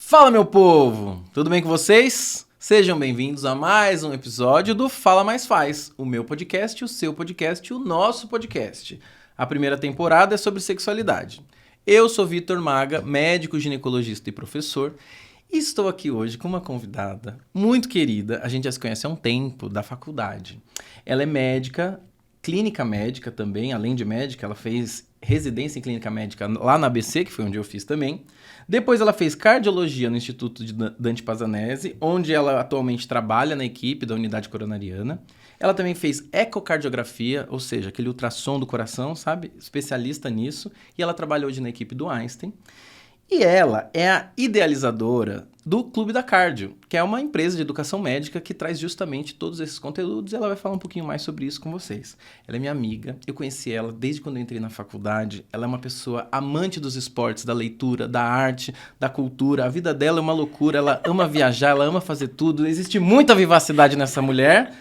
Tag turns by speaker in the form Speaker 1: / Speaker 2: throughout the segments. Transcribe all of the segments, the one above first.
Speaker 1: Fala, meu povo! Tudo bem com vocês? Sejam bem-vindos a mais um episódio do Fala Mais Faz, o meu podcast, o seu podcast, o nosso podcast. A primeira temporada é sobre sexualidade. Eu sou Vitor Maga, médico, ginecologista e professor, e estou aqui hoje com uma convidada muito querida. A gente já se conhece há um tempo, da faculdade. Ela é médica, clínica médica também, além de médica, ela fez residência em clínica médica lá na ABC, que foi onde eu fiz também. Depois ela fez cardiologia no Instituto de Dante Pazanese, onde ela atualmente trabalha na equipe da unidade coronariana. Ela também fez ecocardiografia, ou seja, aquele ultrassom do coração, sabe? Especialista nisso. E ela trabalha hoje na equipe do Einstein. E ela é a idealizadora do Clube da Cardio, que é uma empresa de educação médica que traz justamente todos esses conteúdos, e ela vai falar um pouquinho mais sobre isso com vocês. Ela é minha amiga, eu conheci ela desde quando eu entrei na faculdade. Ela é uma pessoa amante dos esportes, da leitura, da arte, da cultura. A vida dela é uma loucura, ela ama viajar, ela ama fazer tudo. Existe muita vivacidade nessa mulher.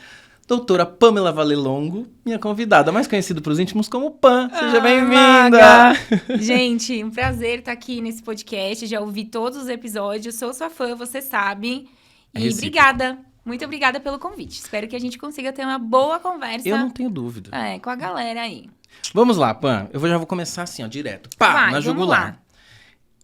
Speaker 1: Doutora Pamela Valelongo, minha convidada, mais conhecida para os íntimos como Pam. Seja bem-vinda!
Speaker 2: Gente, um prazer estar aqui nesse podcast. Já ouvi todos os episódios, sou sua fã, você sabe. E obrigada, muito obrigada pelo convite. Espero que a gente consiga ter uma boa conversa.
Speaker 1: Eu não tenho dúvida.
Speaker 2: Com a galera aí.
Speaker 1: Vamos lá, Pam. Já vou começar assim, ó, direto. Pá, na jugular.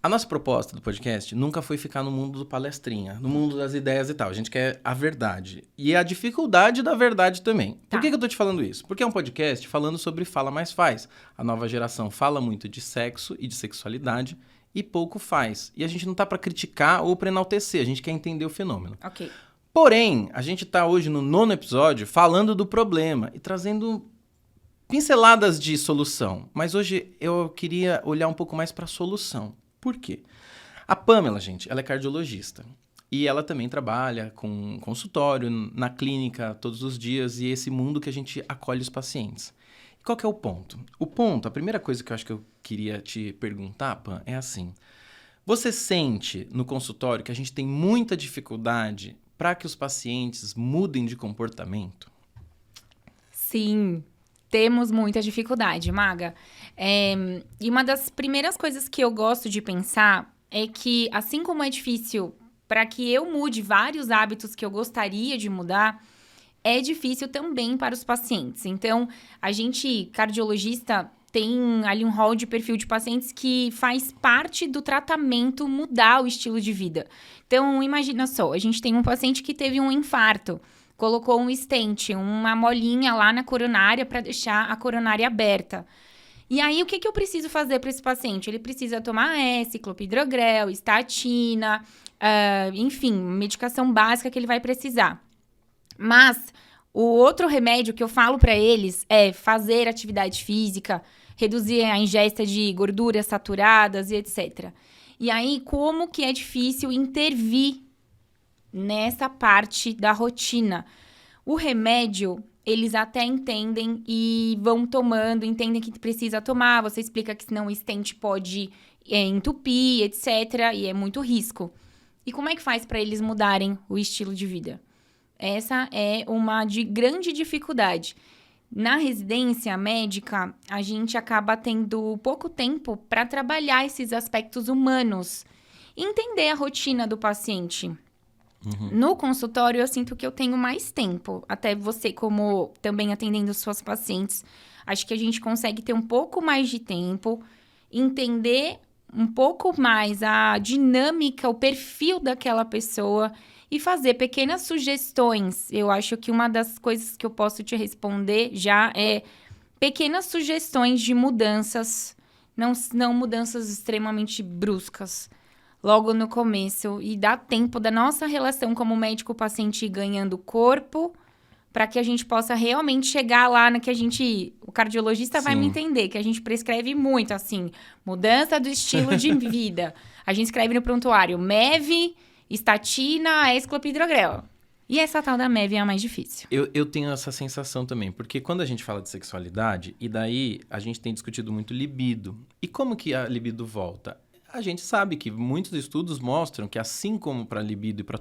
Speaker 1: A nossa proposta do podcast nunca foi ficar no mundo do palestrinha, no mundo das ideias e tal. A gente quer a verdade. E a dificuldade da verdade também.
Speaker 2: Tá.
Speaker 1: Por que eu tô te falando isso? Porque é um podcast falando sobre Fala Mais Faz. A nova geração fala muito de sexo e de sexualidade e pouco faz. E a gente não tá pra criticar ou pra enaltecer, a gente quer entender o fenômeno.
Speaker 2: Ok.
Speaker 1: Porém, a gente tá hoje no 9º episódio falando do problema e trazendo pinceladas de solução. Mas hoje eu queria olhar um pouco mais pra solução. Por quê? A Pamela, gente, ela é cardiologista. E ela também trabalha com consultório, na clínica, todos os dias. E esse mundo que a gente acolhe os pacientes. E qual que é o ponto? O ponto, a primeira coisa que eu acho que eu queria te perguntar, Pam, é assim. Você sente no consultório que a gente tem muita dificuldade para que os pacientes mudem de comportamento?
Speaker 2: Sim, temos muita dificuldade, Maga. E uma das primeiras coisas que eu gosto de pensar é que, assim como é difícil para que eu mude vários hábitos que eu gostaria de mudar, é difícil também para os pacientes. Então, a gente, cardiologista, tem ali um rol de perfil de pacientes que faz parte do tratamento mudar o estilo de vida. Então, imagina só, a gente tem um paciente que teve um infarto, colocou um stent, uma molinha lá na coronária para deixar a coronária aberta. E aí, o que eu preciso fazer para esse paciente? Ele precisa tomar clopidogrel, estatina, enfim, medicação básica que ele vai precisar. Mas o outro remédio que eu falo para eles é fazer atividade física, reduzir a ingesta de gorduras saturadas e etc. E aí, como que é difícil intervir nessa parte da rotina? O remédio, eles até entendem e vão tomando, entendem que precisa tomar. Você explica que senão o stent pode entupir, etc. E é muito risco. E como é que faz para eles mudarem o estilo de vida? Essa é uma grande dificuldade. Na residência médica, a gente acaba tendo pouco tempo para trabalhar esses aspectos humanos. Entender a rotina do paciente. No consultório, eu sinto que eu tenho mais tempo. Até você, como também atendendo suas pacientes, acho que a gente consegue ter um pouco mais de tempo, entender um pouco mais a dinâmica, o perfil daquela pessoa e fazer pequenas sugestões. Eu acho que uma das coisas que eu posso te responder já é pequenas sugestões de mudanças, não mudanças extremamente bruscas. Logo no começo, e dá tempo da nossa relação como médico-paciente ganhando corpo, para que a gente possa realmente chegar lá no que o cardiologista vai me entender, que a gente prescreve muito, assim, mudança do estilo de vida. A gente escreve no prontuário, MEV, estatina, clopidogrel. E essa tal da MEV é a mais difícil.
Speaker 1: Eu tenho essa sensação também, porque quando a gente fala de sexualidade, e daí a gente tem discutido muito libido. E como que a libido volta? a gente sabe que muitos estudos mostram que assim como para a libido e para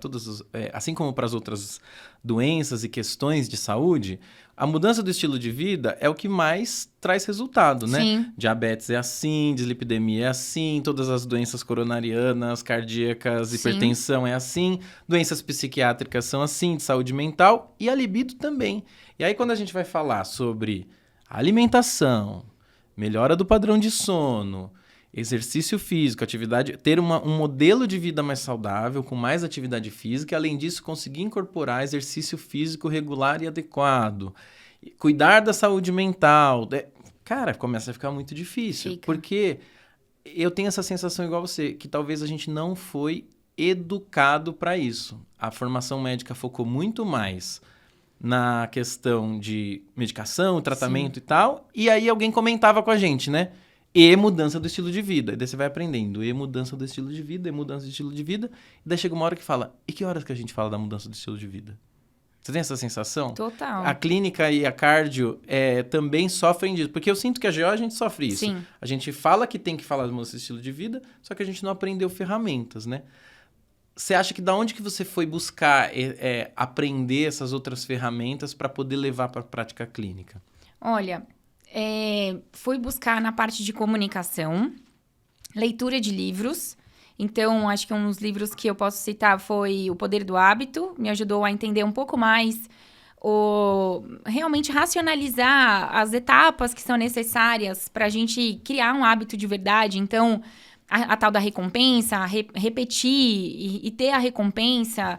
Speaker 1: assim como para as outras doenças e questões de saúde, a mudança do estilo de vida é o que mais traz resultado, né?
Speaker 2: Sim.
Speaker 1: Diabetes é assim, dislipidemia é assim, todas as doenças coronarianas, cardíacas,
Speaker 2: Sim.
Speaker 1: hipertensão é assim, doenças psiquiátricas são assim, de saúde mental e a libido também. E aí quando a gente vai falar sobre alimentação, melhora do padrão de sono, exercício físico, atividade, ter um modelo de vida mais saudável, com mais atividade física, e além disso, conseguir incorporar exercício físico regular e adequado, cuidar da saúde mental. Cara, começa a ficar muito difícil, porque eu tenho essa sensação igual você, que talvez a gente não foi educado para isso. A formação médica focou muito mais na questão de medicação, tratamento e tal, e aí alguém comentava com a gente, né? E mudança do estilo de vida. E daí você vai aprendendo. E mudança do estilo de vida, e mudança do estilo de vida. E daí chega uma hora que fala, e que horas que a gente fala da mudança do estilo de vida? Você tem essa sensação?
Speaker 2: Total.
Speaker 1: A clínica e a cardio também sofrem disso. Porque eu sinto que a GO a gente sofre isso.
Speaker 2: Sim.
Speaker 1: A gente fala que tem que falar da mudança do estilo de vida, só que a gente não aprendeu ferramentas, né? Você acha que da onde que você foi buscar aprender essas outras ferramentas para poder levar para a prática clínica?
Speaker 2: Olha, fui buscar na parte de comunicação, leitura de livros. Então, acho que um dos livros que eu posso citar foi O Poder do Hábito. Me ajudou a entender um pouco mais, realmente racionalizar as etapas que são necessárias para a gente criar um hábito de verdade. Então, a tal da recompensa, repetir e ter a recompensa.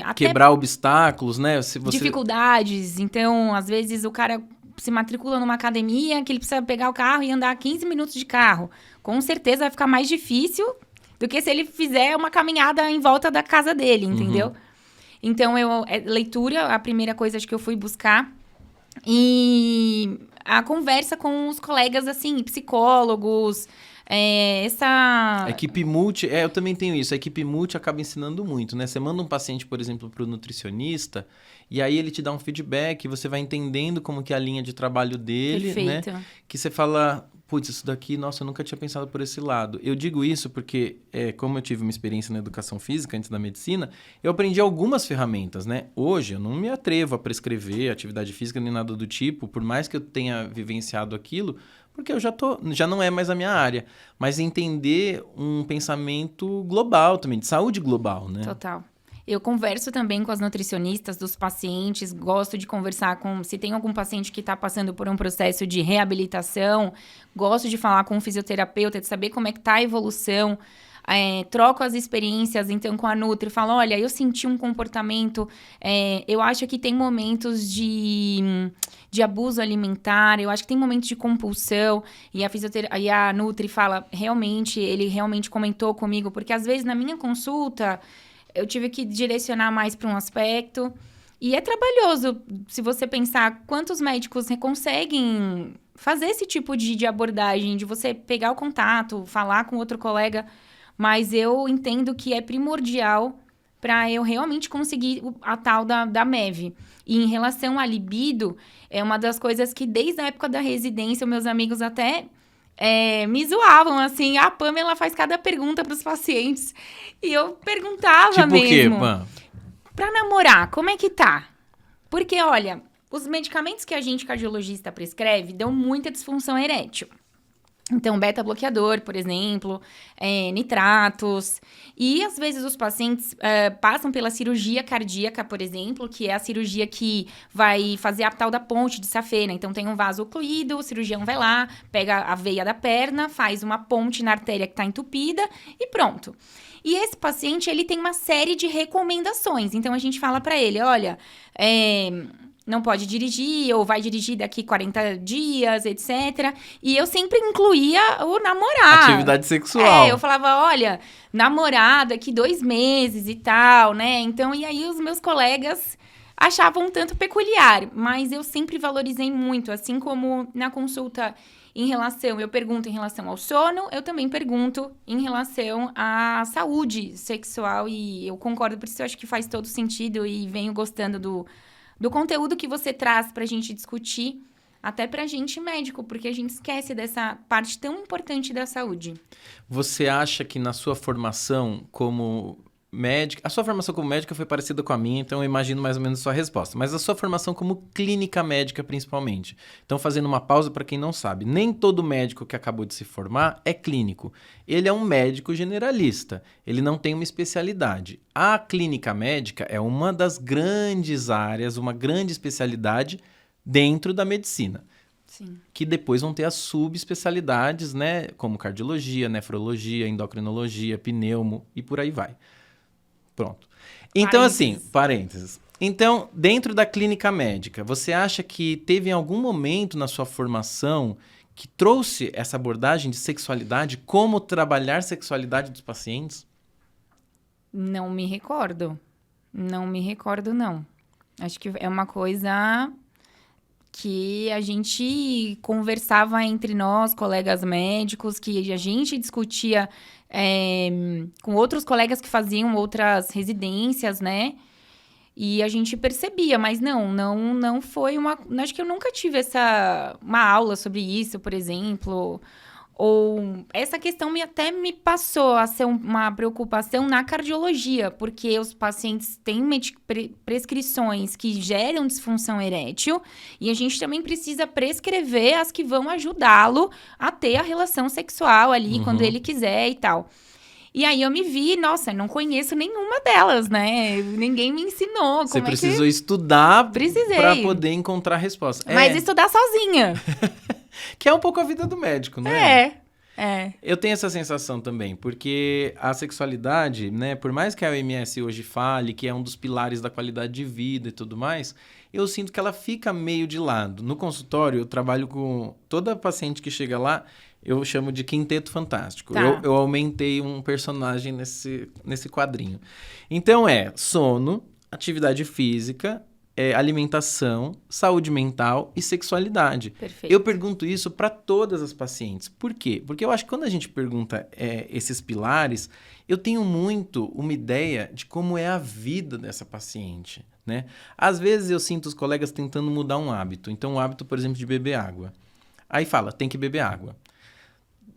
Speaker 2: Até
Speaker 1: quebrar obstáculos, né?
Speaker 2: dificuldades. Então, às vezes, o cara se matricula numa academia que ele precisa pegar o carro e andar 15 minutos de carro. Com certeza vai ficar mais difícil do que se ele fizer uma caminhada em volta da casa dele, entendeu?
Speaker 1: Uhum.
Speaker 2: Então, leitura, a primeira coisa acho que eu fui buscar. E a conversa com os colegas, assim, psicólogos,
Speaker 1: A equipe multi, eu também tenho isso. A equipe multi acaba ensinando muito, né? Você manda um paciente, por exemplo, para o nutricionista, e aí ele te dá um feedback, você vai entendendo como que é a linha de trabalho dele,
Speaker 2: Perfeito.
Speaker 1: né? Que você fala, putz, isso daqui, nossa, eu nunca tinha pensado por esse lado. Eu digo isso porque, como eu tive uma experiência na educação física antes da medicina, eu aprendi algumas ferramentas, né? Hoje, eu não me atrevo a prescrever atividade física nem nada do tipo, por mais que eu tenha vivenciado aquilo, porque eu já não é mais a minha área. Mas entender um pensamento global também, de saúde global, né?
Speaker 2: Total. Eu converso também com as nutricionistas dos pacientes, gosto de conversar se tem algum paciente que está passando por um processo de reabilitação, gosto de falar com o fisioterapeuta, de saber como é que está a evolução. Troco as experiências, então, com a Nutri, falo, olha, eu senti um comportamento, eu acho que tem momentos de abuso alimentar, eu acho que tem momentos de compulsão, e a Nutri fala, ele realmente comentou comigo, porque às vezes na minha consulta, eu tive que direcionar mais para um aspecto, e é trabalhoso, se você pensar quantos médicos conseguem fazer esse tipo de abordagem, de você pegar o contato, falar com outro colega. Mas eu entendo que é primordial para eu realmente conseguir a tal da MEV. E em relação à libido, é uma das coisas que desde a época da residência, meus amigos até me zoavam, assim. A Pamela faz cada pergunta para os pacientes. E eu perguntava
Speaker 1: tipo
Speaker 2: mesmo.
Speaker 1: Tipo o quê, Pam?
Speaker 2: Para namorar, como é que tá? Porque, olha, os medicamentos que a gente, cardiologista, prescreve dão muita disfunção erétil. Então, beta-bloqueador, por exemplo, nitratos. E, às vezes, os pacientes passam pela cirurgia cardíaca, por exemplo, que é a cirurgia que vai fazer a tal da ponte de safena. Então, tem um vaso ocluído, o cirurgião vai lá, pega a veia da perna, faz uma ponte na artéria que está entupida e pronto. E esse paciente, ele tem uma série de recomendações. Então, a gente fala para ele, olha... não pode dirigir, ou vai dirigir daqui 40 dias, etc. E eu sempre incluía o namorar.
Speaker 1: Atividade sexual.
Speaker 2: Eu falava, olha, namorar daqui 2 meses e tal, né? Então, e aí os meus colegas achavam um tanto peculiar. Mas eu sempre valorizei muito, assim como na consulta eu pergunto em relação ao sono, eu também pergunto em relação à saúde sexual. E eu concordo, por isso eu acho que faz todo sentido e venho gostando do conteúdo que você traz pra gente discutir até pra gente médico, porque a gente esquece dessa parte tão importante da saúde.
Speaker 1: Você acha que na sua formação como médica... A sua formação como médica foi parecida com a minha, então eu imagino mais ou menos a sua resposta. Mas a sua formação como clínica médica, principalmente. Então, fazendo uma pausa para quem não sabe. Nem todo médico que acabou de se formar é clínico. Ele é um médico generalista. Ele não tem uma especialidade. A clínica médica é uma das grandes áreas, uma grande especialidade dentro da medicina.
Speaker 2: Sim.
Speaker 1: Que depois vão ter as subespecialidades, né? Como cardiologia, nefrologia, endocrinologia, pneumo e por aí vai. Pronto. Então, assim, parênteses. Então, dentro da clínica médica, você acha que teve em algum momento na sua formação que trouxe essa abordagem de sexualidade, como trabalhar sexualidade dos pacientes?
Speaker 2: Não me recordo. Não me recordo, não. Acho que é uma coisa que a gente conversava entre nós, colegas médicos, que a gente discutia com outros colegas que faziam outras residências, né? E a gente percebia, mas não foi uma... Acho que eu nunca tive uma aula sobre isso, por exemplo. Ou essa questão até me passou a ser uma preocupação na cardiologia, porque os pacientes têm prescrições que geram disfunção erétil e a gente também precisa prescrever as que vão ajudá-lo a ter a relação sexual ali quando ele quiser e tal. E aí eu me vi, nossa, não conheço nenhuma delas, né? Ninguém me ensinou.
Speaker 1: Você precisou estudar para poder encontrar a resposta.
Speaker 2: Mas estudar sozinha.
Speaker 1: Que é um pouco a vida do médico, não é?
Speaker 2: É.
Speaker 1: Eu tenho essa sensação também, porque a sexualidade, né, por mais que a OMS hoje fale que é um dos pilares da qualidade de vida e tudo mais, eu sinto que ela fica meio de lado. No consultório, eu trabalho com toda paciente que chega lá, eu chamo de quinteto fantástico.
Speaker 2: Tá.
Speaker 1: Eu aumentei um personagem nesse quadrinho. Então sono, atividade física, alimentação, saúde mental e sexualidade.
Speaker 2: Perfeito.
Speaker 1: Eu pergunto isso para todas as pacientes. Por quê? Porque eu acho que quando a gente pergunta esses pilares, eu tenho muito uma ideia de como é a vida dessa paciente, né? Às vezes eu sinto os colegas tentando mudar um hábito. Então, o hábito, por exemplo, de beber água. Aí fala, tem que beber água.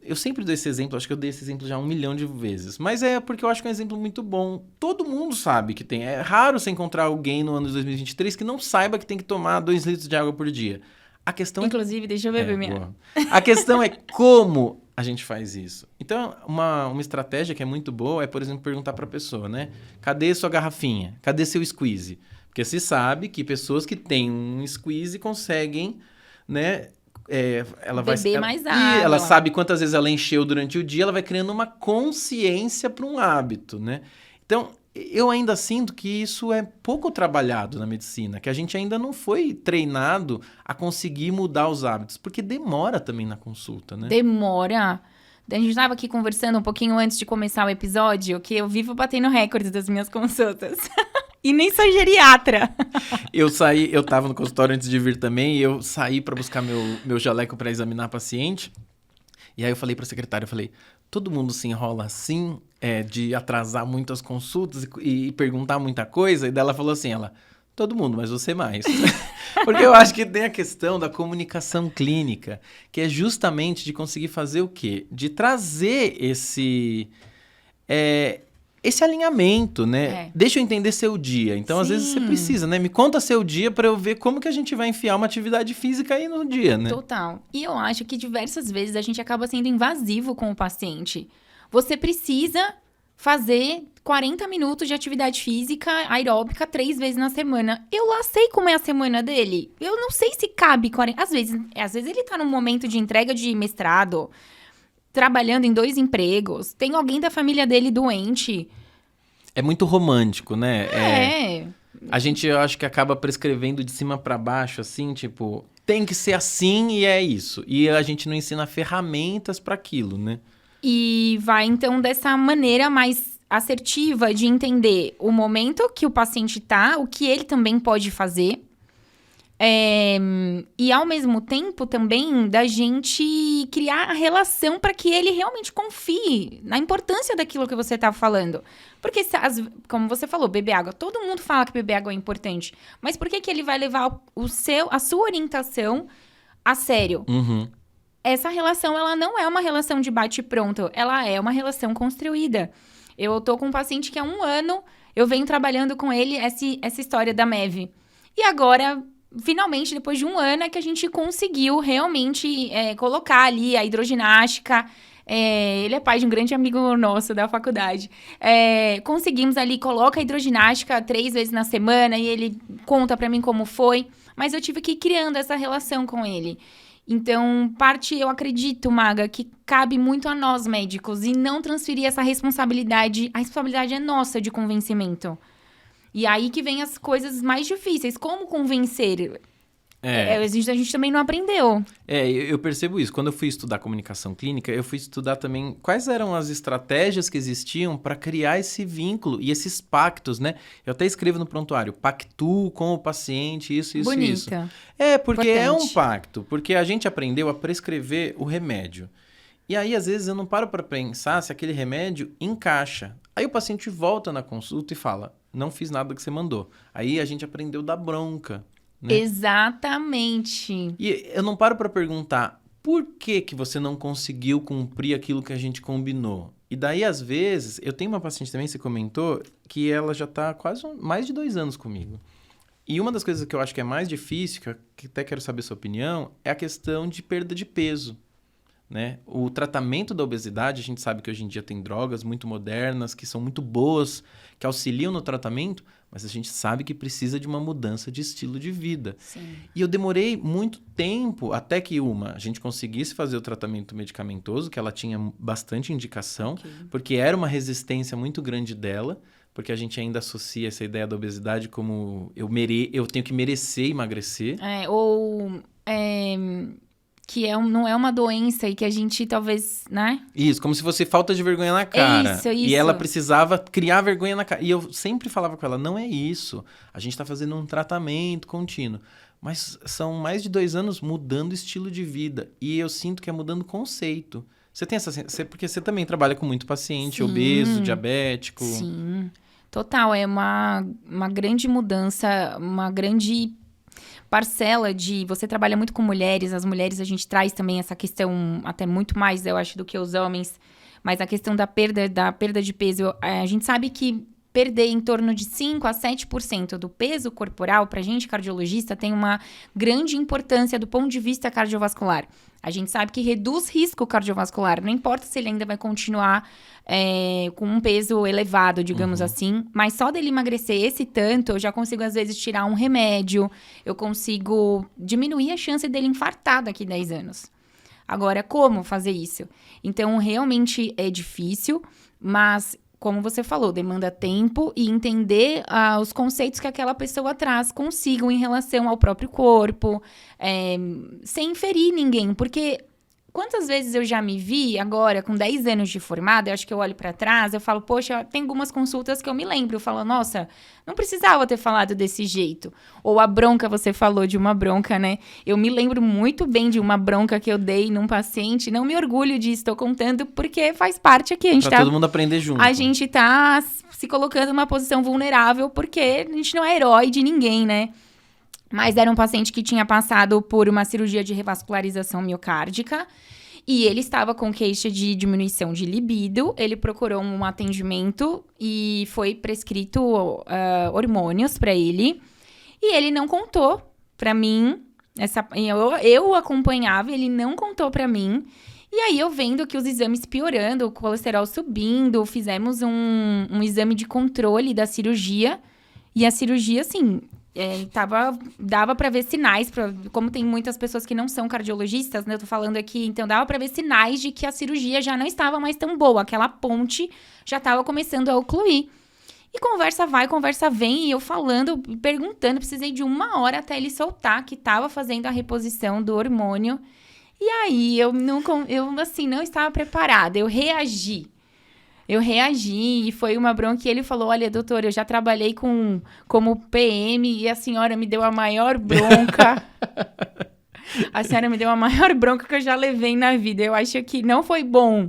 Speaker 1: Eu sempre dou esse exemplo, acho que eu dei esse exemplo já 1 milhão de vezes. Mas é porque eu acho que é um exemplo muito bom. Todo mundo sabe que tem. É raro você encontrar alguém no ano de 2023 que não saiba que tem que tomar 2 litros de água por dia. A questão
Speaker 2: Inclusive, deixa eu beber minha água.
Speaker 1: A questão é como a gente faz isso. Então, uma estratégia que é muito boa é, por exemplo, perguntar para a pessoa, né? Cadê sua garrafinha? Cadê seu squeeze? Porque se sabe que pessoas que têm um squeeze conseguem, né? Ela
Speaker 2: beber mais água.
Speaker 1: E ela sabe quantas vezes ela encheu durante o dia, ela vai criando uma consciência para um hábito, né? Então, eu ainda sinto que isso é pouco trabalhado na medicina, que a gente ainda não foi treinado a conseguir mudar os hábitos, porque demora também na consulta, né?
Speaker 2: Demora. A gente estava aqui conversando um pouquinho antes de começar o episódio, que eu vivo batendo recordes das minhas consultas. E nem sou geriatra.
Speaker 1: Eu tava no consultório antes de vir também, e eu saí para buscar meu jaleco para examinar a paciente. E aí eu falei pra secretária, todo mundo se enrola assim, de atrasar muitas consultas e perguntar muita coisa? E daí ela falou assim, todo mundo, mas você mais. Porque eu acho que tem a questão da comunicação clínica, que é justamente de conseguir fazer o quê? De trazer esse alinhamento, né? Deixa eu entender seu dia. Então, às vezes, você precisa, né? Me conta seu dia para eu ver como que a gente vai enfiar uma atividade física aí no dia, né?
Speaker 2: Total. E eu acho que diversas vezes a gente acaba sendo invasivo com o paciente. Você precisa fazer 40 minutos de atividade física aeróbica 3 vezes na semana. Eu lá sei como é a semana dele. Eu não sei se cabe 40... Às vezes ele tá num momento de entrega de mestrado, trabalhando em 2 empregos, tem alguém da família dele doente.
Speaker 1: É muito romântico, né? A gente, eu acho que acaba prescrevendo de cima para baixo, assim, tipo, tem que ser assim e é isso. E a gente não ensina ferramentas para aquilo, né?
Speaker 2: E vai, então, dessa maneira mais assertiva de entender o momento que o paciente tá, o que ele também pode fazer. E, ao mesmo tempo, também, da gente criar a relação para que ele realmente confie na importância daquilo que você tá falando. Porque, como você falou, beber água. Todo mundo fala que beber água é importante. Mas por que ele vai levar a sua orientação a sério.
Speaker 1: Uhum.
Speaker 2: Essa relação, ela não é uma relação de bate-pronto. Ela é uma relação construída. Eu tô com um paciente que há 1 ano, eu venho trabalhando com ele essa história da MEV. E agora, finalmente, depois de 1 ano, é que a gente conseguiu realmente colocar ali a hidroginástica. Ele é pai de um grande amigo nosso da faculdade. Conseguimos ali, coloca a hidroginástica 3 vezes na semana e ele conta pra mim como foi. Mas eu tive que ir criando essa relação com ele. Então, eu acredito, Maga, que cabe muito a nós, médicos, e não transferir essa responsabilidade. A responsabilidade é nossa de convencimento. E aí que vem as coisas mais difíceis. Como convencer? A gente também não aprendeu.
Speaker 1: Eu percebo isso. Quando eu fui estudar comunicação clínica, eu fui estudar também quais eram as estratégias que existiam para criar esse vínculo e esses pactos, né? Eu até escrevo no prontuário, pactuo com o paciente, isso.
Speaker 2: Bonita.
Speaker 1: Porque
Speaker 2: Importante.
Speaker 1: é um pacto. Porque a gente aprendeu a prescrever o remédio. E aí, às vezes, eu não paro para pensar se aquele remédio encaixa. Aí o paciente volta na consulta e fala, não fiz nada que você mandou. Aí a gente aprendeu da bronca. Né?
Speaker 2: Exatamente.
Speaker 1: E eu não paro para perguntar por que você não conseguiu cumprir aquilo que a gente combinou. E daí, às vezes, eu tenho uma paciente também, você comentou, que ela já está quase mais de 2 anos comigo. E uma das coisas que eu acho que é mais difícil, que até quero saber sua opinião, é a questão de perda de peso. Né? O tratamento da obesidade, a gente sabe que hoje em dia tem drogas muito modernas, que são muito boas, que auxiliam no tratamento, mas a gente sabe que precisa de uma mudança de estilo de vida.
Speaker 2: Sim.
Speaker 1: E eu demorei muito tempo até que a gente conseguisse fazer o tratamento medicamentoso, que ela tinha bastante indicação, porque era uma resistência muito grande dela, porque a gente ainda associa essa ideia da obesidade como eu tenho que merecer emagrecer.
Speaker 2: Que não é uma doença e que a gente talvez, né?
Speaker 1: Isso, como se fosse falta de vergonha na cara.
Speaker 2: Isso.
Speaker 1: E ela precisava criar vergonha na cara. E eu sempre falava com ela, não é isso. A gente tá fazendo um tratamento contínuo. Mas são mais de 2 anos mudando estilo de vida. E eu sinto que é mudando conceito. Você tem porque você também trabalha com muito paciente obeso, diabético.
Speaker 2: Sim, total. É uma grande mudança, uma grande parcela de... Você trabalha muito com mulheres, as mulheres a gente traz também essa questão, até muito mais, eu acho, do que os homens, mas a questão da perda de peso, a gente sabe que perder em torno de 5% a 7% do peso corporal, pra gente, cardiologista, tem uma grande importância do ponto de vista cardiovascular. A gente sabe que reduz risco cardiovascular, não importa se ele ainda vai continuar com um peso elevado, digamos assim, mas só dele emagrecer esse tanto, eu já consigo, às vezes, tirar um remédio, eu consigo diminuir a chance dele infartar daqui 10 anos. Agora, como fazer isso? Então, realmente é difícil, mas, como você falou, demanda tempo e entender os conceitos que aquela pessoa traz consigo em relação ao próprio corpo, sem ferir ninguém, porque... Quantas vezes eu já me vi agora, com 10 anos de formada, eu acho que eu olho pra trás, eu falo, poxa, tem algumas consultas que eu me lembro. Eu falo, nossa, não precisava ter falado desse jeito. Ou a bronca, você falou de uma bronca, né? Eu me lembro muito bem de uma bronca que eu dei num paciente. Não me orgulho disso, estou contando, porque faz parte aqui.
Speaker 1: Pra todo mundo aprender junto.
Speaker 2: A gente tá se colocando numa posição vulnerável, porque a gente não é herói de ninguém, né? Mas era um paciente que tinha passado por uma cirurgia de revascularização miocárdica e ele estava com queixa de diminuição de libido. Ele procurou um atendimento e foi prescrito hormônios para ele. E ele não contou para mim. Eu acompanhava, ele não contou para mim. E aí, eu vendo que os exames piorando, o colesterol subindo, fizemos um exame de controle da cirurgia. E a cirurgia, assim... dava pra ver sinais, como tem muitas pessoas que não são cardiologistas, né? Eu tô falando aqui, então dava pra ver sinais de que a cirurgia já não estava mais tão boa, aquela ponte já estava começando a ocluir. E conversa vai, conversa vem, e eu falando, perguntando, precisei de 1 hora até ele soltar que estava fazendo a reposição do hormônio. E aí, eu não estava preparada, eu reagi e foi uma bronca e ele falou, olha, doutor, eu já trabalhei como PM e a senhora me deu a maior bronca. A senhora me deu a maior bronca que eu já levei na vida. Eu acho que não foi bom,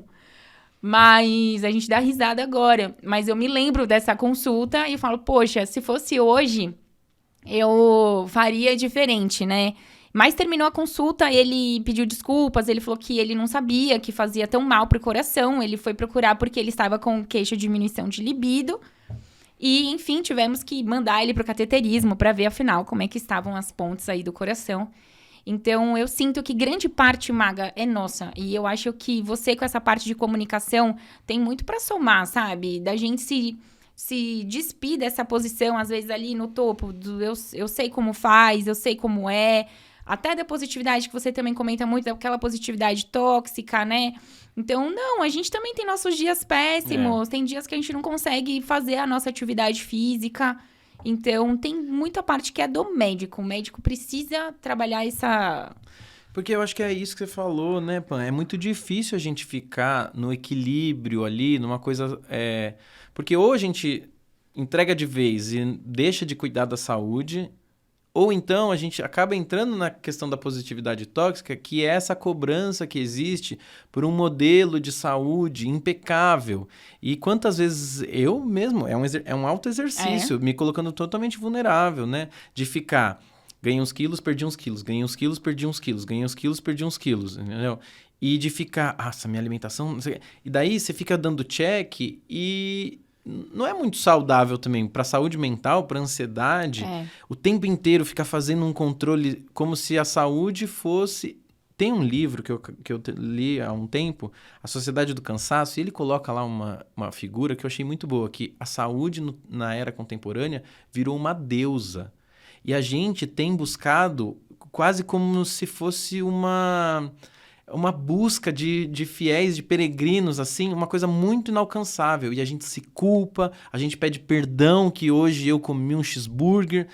Speaker 2: mas a gente dá risada agora. Mas eu me lembro dessa consulta e falo, poxa, se fosse hoje, eu faria diferente, né? Mas terminou a consulta, ele pediu desculpas, ele falou que ele não sabia que fazia tão mal pro coração. Ele foi procurar porque ele estava com queixa de diminuição de libido. E, enfim, tivemos que mandar ele pro cateterismo para ver, afinal, como é que estavam as pontes aí do coração. Então, eu sinto que grande parte, Maga, é nossa. E eu acho que você, com essa parte de comunicação, tem muito para somar, sabe? Da gente se despir dessa posição, às vezes, ali no topo. Eu sei como faz, eu sei como é. Até da positividade, que você também comenta muito, aquela positividade tóxica, né? Então, não, a gente também tem nossos dias péssimos. Tem dias que a gente não consegue fazer a nossa atividade física. Então, tem muita parte que é do médico. O médico precisa trabalhar essa...
Speaker 1: Porque eu acho que é isso que você falou, né, Pan? É muito difícil a gente ficar no equilíbrio ali, numa coisa... Porque ou a gente entrega de vez e deixa de cuidar da saúde, ou então a gente acaba entrando na questão da positividade tóxica, que é essa cobrança que existe por um modelo de saúde impecável. E quantas vezes eu mesmo, é um auto-exercício, me colocando totalmente vulnerável, né? De ficar, ganhei uns quilos, perdi uns quilos, ganhei uns quilos, perdi uns quilos, ganhei uns quilos, perdi uns quilos, entendeu? E de ficar, nossa, minha alimentação... Não sei. E daí você fica dando check e... Não é muito saudável também para a saúde mental, para a ansiedade. O tempo inteiro ficar fazendo um controle como se a saúde fosse... Tem um livro que eu li há um tempo, A Sociedade do Cansaço, e ele coloca lá uma figura que eu achei muito boa, que a saúde na era contemporânea virou uma deusa. E a gente tem buscado quase como se fosse uma busca de fiéis, de peregrinos, assim, uma coisa muito inalcançável. E a gente se culpa, a gente pede perdão que hoje eu comi um cheeseburger.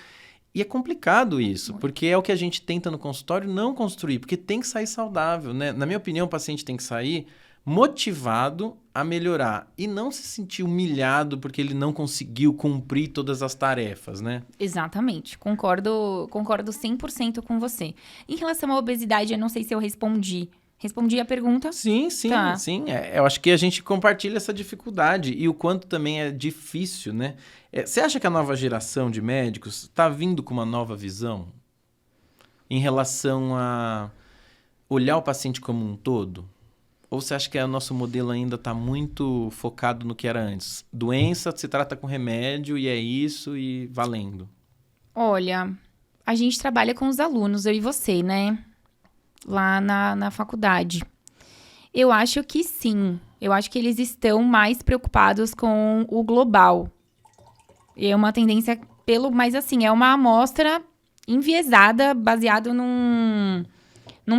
Speaker 1: E é complicado isso, porque é o que a gente tenta no consultório não construir, porque tem que sair saudável, né? Na minha opinião, o paciente tem que sair motivado a melhorar e não se sentir humilhado porque ele não conseguiu cumprir todas as tarefas, né?
Speaker 2: Exatamente, concordo 100% com você. Em relação à obesidade, eu não sei se eu respondi. Respondi a pergunta?
Speaker 1: Sim. Eu acho que a gente compartilha essa dificuldade e o quanto também é difícil, né? Você acha que a nova geração de médicos está vindo com uma nova visão em relação a olhar o paciente como um todo? Ou você acha que o nosso modelo ainda está muito focado no que era antes? Doença se trata com remédio e é isso e valendo.
Speaker 2: Olha, a gente trabalha com os alunos, eu e você, né? Lá na faculdade. Eu acho que sim. Eu acho que eles estão mais preocupados com o global. É uma tendência mas assim, é uma amostra enviesada, baseado num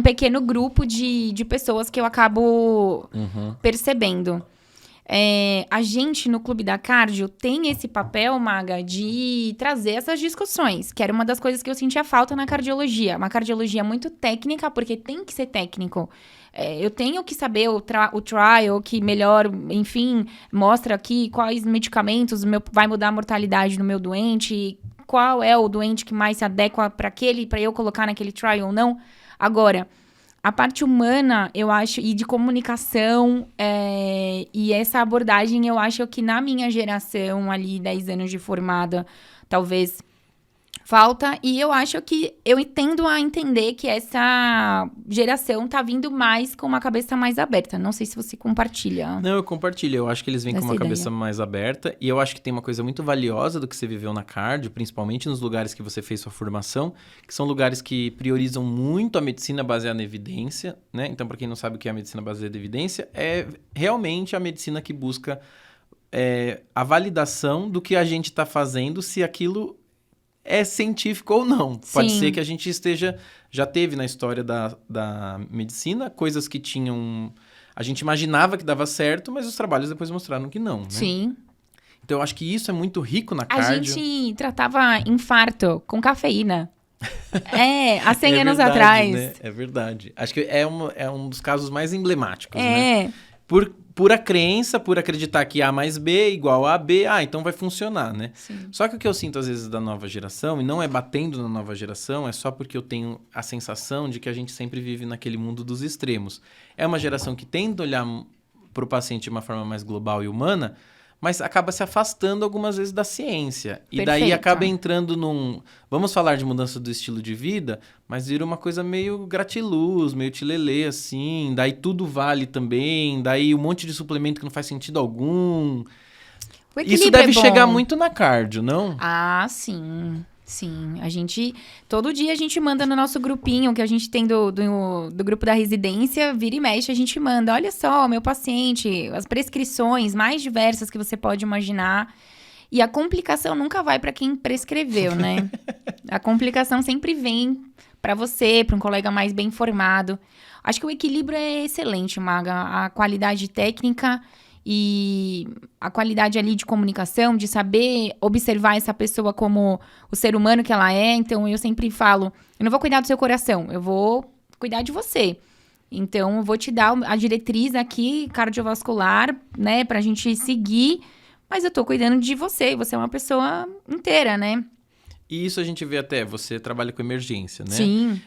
Speaker 2: pequeno grupo de pessoas que eu acabo percebendo. A gente, no Clube da Cardio, tem esse papel, Maga, de trazer essas discussões, que era uma das coisas que eu sentia falta na cardiologia. Uma cardiologia muito técnica, porque tem que ser técnico. Eu tenho que saber o trial, que melhor, enfim, mostra aqui quais medicamentos vai mudar a mortalidade do meu doente, qual é o doente que mais se adequa para eu colocar naquele trial ou não. Agora, a parte humana, eu acho, e de comunicação, e essa abordagem, eu acho que na minha geração, ali, 10 anos de formada, talvez falta. E eu acho que eu tendo a entender que essa geração tá vindo mais com uma cabeça mais aberta. Não sei se você compartilha.
Speaker 1: Não, eu compartilho. Eu acho que eles vêm com uma cabeça mais aberta. E eu acho que tem uma coisa muito valiosa do que você viveu na cardio, principalmente nos lugares que você fez sua formação, que são lugares que priorizam muito a medicina baseada na evidência, né? Então, para quem não sabe o que é a medicina baseada em evidência, é realmente a medicina que busca a validação do que a gente está fazendo, se aquilo é científico ou não.
Speaker 2: Sim.
Speaker 1: Pode ser que a gente já teve na história da medicina coisas que a gente imaginava que dava certo, mas os trabalhos depois mostraram que não, né?
Speaker 2: Sim.
Speaker 1: Então, eu acho que isso é muito rico na cardio.
Speaker 2: A gente tratava infarto com cafeína. Há 100 anos
Speaker 1: verdade,
Speaker 2: atrás.
Speaker 1: Né? É verdade. Acho que é um dos casos mais emblemáticos,
Speaker 2: né?
Speaker 1: Por a crença, por acreditar que A mais B igual a B, então vai funcionar, né?
Speaker 2: Sim.
Speaker 1: Só que o que eu sinto às vezes da nova geração, e não é batendo na nova geração, é só porque eu tenho a sensação de que a gente sempre vive naquele mundo dos extremos. É uma geração que tenta olhar para o paciente de uma forma mais global e humana, mas acaba se afastando algumas vezes da ciência. E daí
Speaker 2: Perfeito.
Speaker 1: acaba entrando num... Vamos falar de mudança do estilo de vida, mas vira uma coisa meio gratiluz, meio tilelê, assim. Daí tudo vale também, daí um monte de suplemento que não faz sentido algum.
Speaker 2: O
Speaker 1: Isso
Speaker 2: equilíbrio
Speaker 1: deve
Speaker 2: é bom.
Speaker 1: chegar muito na cardio, não?
Speaker 2: Ah, sim. Sim, todo dia a gente manda no nosso grupinho que a gente tem do grupo da residência, vira e mexe, a gente manda, olha só, meu paciente, as prescrições mais diversas que você pode imaginar. E a complicação nunca vai para quem prescreveu, né? A complicação sempre vem para você, para um colega mais bem informado. Acho que o equilíbrio é excelente, Maga. A qualidade técnica e a qualidade ali de comunicação, de saber observar essa pessoa como o ser humano que ela é. Então, eu sempre falo, eu não vou cuidar do seu coração, eu vou cuidar de você. Então, eu vou te dar a diretriz aqui, cardiovascular, né, pra gente seguir, mas eu tô cuidando de você, você é uma pessoa inteira, né?
Speaker 1: E isso a gente vê até, você trabalha com emergência, né?
Speaker 2: Sim.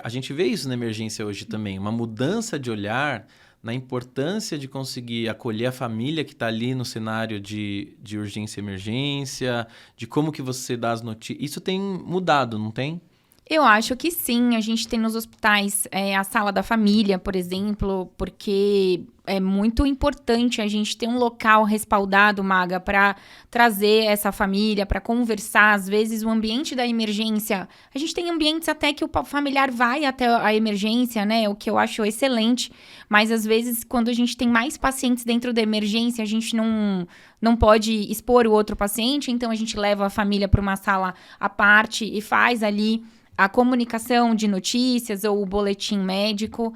Speaker 1: A gente vê isso na emergência hoje também, uma mudança de olhar na importância de conseguir acolher a família que está ali no cenário de urgência e emergência, de como que você dá as notícias. Isso tem mudado, não tem?
Speaker 2: Eu acho que sim. A gente tem nos hospitais a sala da família, por exemplo, porque é muito importante a gente ter um local respaldado, Maga, para trazer essa família, para conversar. Às vezes, o ambiente da emergência... A gente tem ambientes até que o familiar vai até a emergência, né? O que eu acho excelente. Mas, às vezes, quando a gente tem mais pacientes dentro da emergência, a gente não pode expor o outro paciente. Então, a gente leva a família para uma sala à parte e faz ali a comunicação de notícias ou o boletim médico,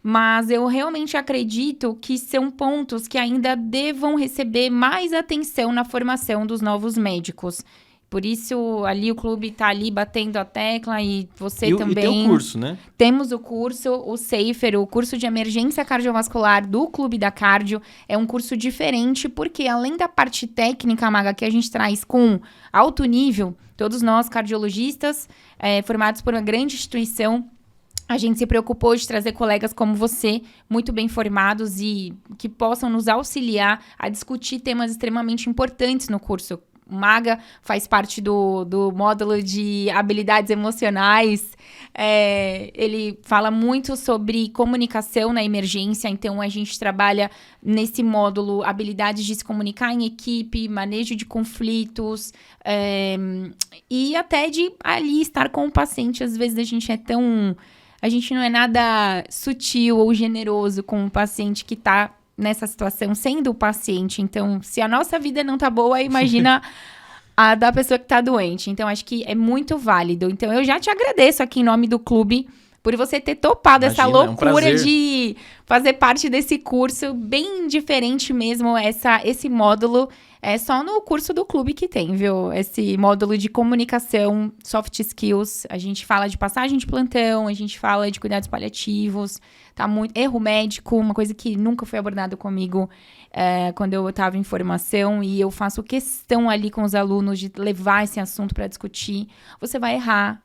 Speaker 2: mas eu realmente acredito que são pontos que ainda devam receber mais atenção na formação dos novos médicos. Por isso, ali o clube está ali batendo a tecla e você também...
Speaker 1: E tem o curso, né?
Speaker 2: Temos o curso, o SAFER, o curso de emergência cardiovascular do Clube da Cardio. É um curso diferente porque, além da parte técnica, Maga, que a gente traz com alto nível, todos nós cardiologistas, formados por uma grande instituição, a gente se preocupou de trazer colegas como você, muito bem formados e que possam nos auxiliar a discutir temas extremamente importantes no curso. O Maga faz parte do módulo de habilidades emocionais. Ele fala muito sobre comunicação na emergência, então a gente trabalha nesse módulo habilidades de se comunicar em equipe, manejo de conflitos, e até de ali estar com o paciente. Às vezes a gente não é nada sutil ou generoso com o paciente que está nessa situação, sendo o paciente. Então, se a nossa vida não tá boa, imagina a da pessoa que tá doente. Então, acho que é muito válido. Então, eu já te agradeço aqui em nome do clube por você ter topado essa loucura de fazer parte desse curso, bem diferente mesmo, esse módulo. É só no curso do clube que tem, viu? Esse módulo de comunicação, soft skills. A gente fala de passagem de plantão, a gente fala de cuidados paliativos, tá muito erro médico, uma coisa que nunca foi abordada comigo quando eu estava em formação, e eu faço questão ali com os alunos de levar esse assunto para discutir. Você vai errar.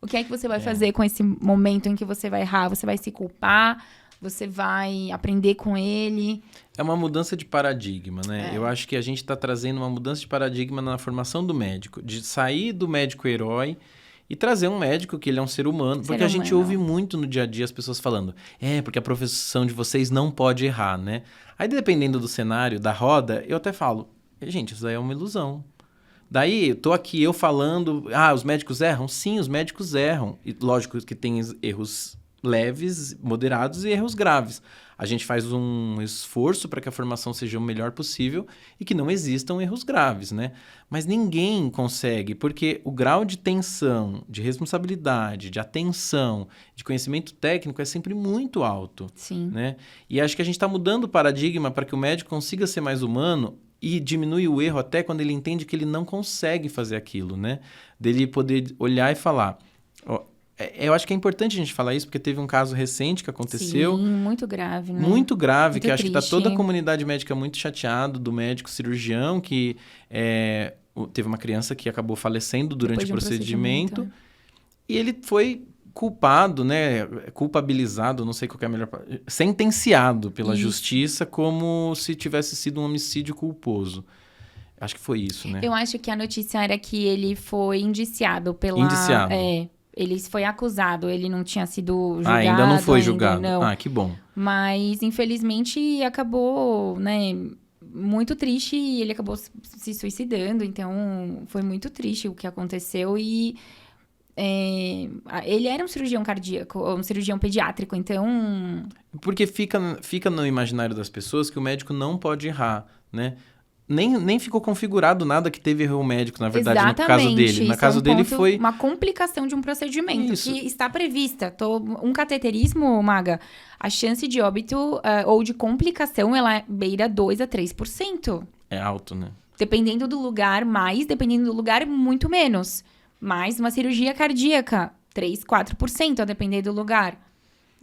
Speaker 2: O que é que você vai fazer com esse momento em que você vai errar? Você vai se culpar? Você vai aprender com ele?
Speaker 1: É uma mudança de paradigma, né? Eu acho que a gente está trazendo uma mudança de paradigma na formação do médico, de sair do médico herói e trazer um médico que ele é um ser humano. Porque a gente ouve muito no dia a dia as pessoas falando, porque a profissão de vocês não pode errar, né? Aí, dependendo do cenário, da roda, eu até falo, gente, isso aí é uma ilusão. Daí, eu tô aqui, eu falando, os médicos erram? Sim, os médicos erram. E lógico que tem erros leves, moderados e erros graves. A gente faz um esforço para que a formação seja o melhor possível e que não existam erros graves, né? Mas ninguém consegue, porque o grau de tensão, de responsabilidade, de atenção, de conhecimento técnico é sempre muito alto.
Speaker 2: Sim.
Speaker 1: Né? E acho que a gente está mudando o paradigma para que o médico consiga ser mais humano e diminui o erro até quando ele entende que ele não consegue fazer aquilo, né? Dele poder olhar e falar... Eu acho que é importante a gente falar isso, porque teve um caso recente que aconteceu.
Speaker 2: Sim, muito grave, né?
Speaker 1: Muito grave,
Speaker 2: muito
Speaker 1: que acho que
Speaker 2: triste.
Speaker 1: está toda a comunidade médica muito chateado, do médico cirurgião, que teve uma criança que acabou falecendo durante o procedimento. E ele foi culpado, né? Culpabilizado, não sei qual que é a melhor palavra, sentenciado pela justiça como se tivesse sido um homicídio culposo. Acho que foi isso, né?
Speaker 2: Eu acho que a notícia era que ele foi indiciado pela...
Speaker 1: Indiciado.
Speaker 2: Ele foi acusado, ele não tinha sido julgado.
Speaker 1: Ainda não foi julgado.
Speaker 2: Não.
Speaker 1: Que bom.
Speaker 2: Mas, infelizmente, acabou, né, muito triste e ele acabou se suicidando. Então, foi muito triste o que aconteceu e... ele era um cirurgião cardíaco, um cirurgião pediátrico, então...
Speaker 1: Porque fica no imaginário das pessoas que o médico não pode errar, né? Nem ficou configurado nada que teve erro médico, na verdade,
Speaker 2: Exatamente.
Speaker 1: No caso dele. No caso dele foi...
Speaker 2: uma complicação de um procedimento
Speaker 1: Isso.
Speaker 2: que está prevista. Um cateterismo, Maga, a chance de óbito ou de complicação, ela beira 2 a 3%.
Speaker 1: É alto, né?
Speaker 2: Dependendo do lugar, mais. Dependendo do lugar, muito menos. Mas uma cirurgia cardíaca, 3, 4%, a depender do lugar.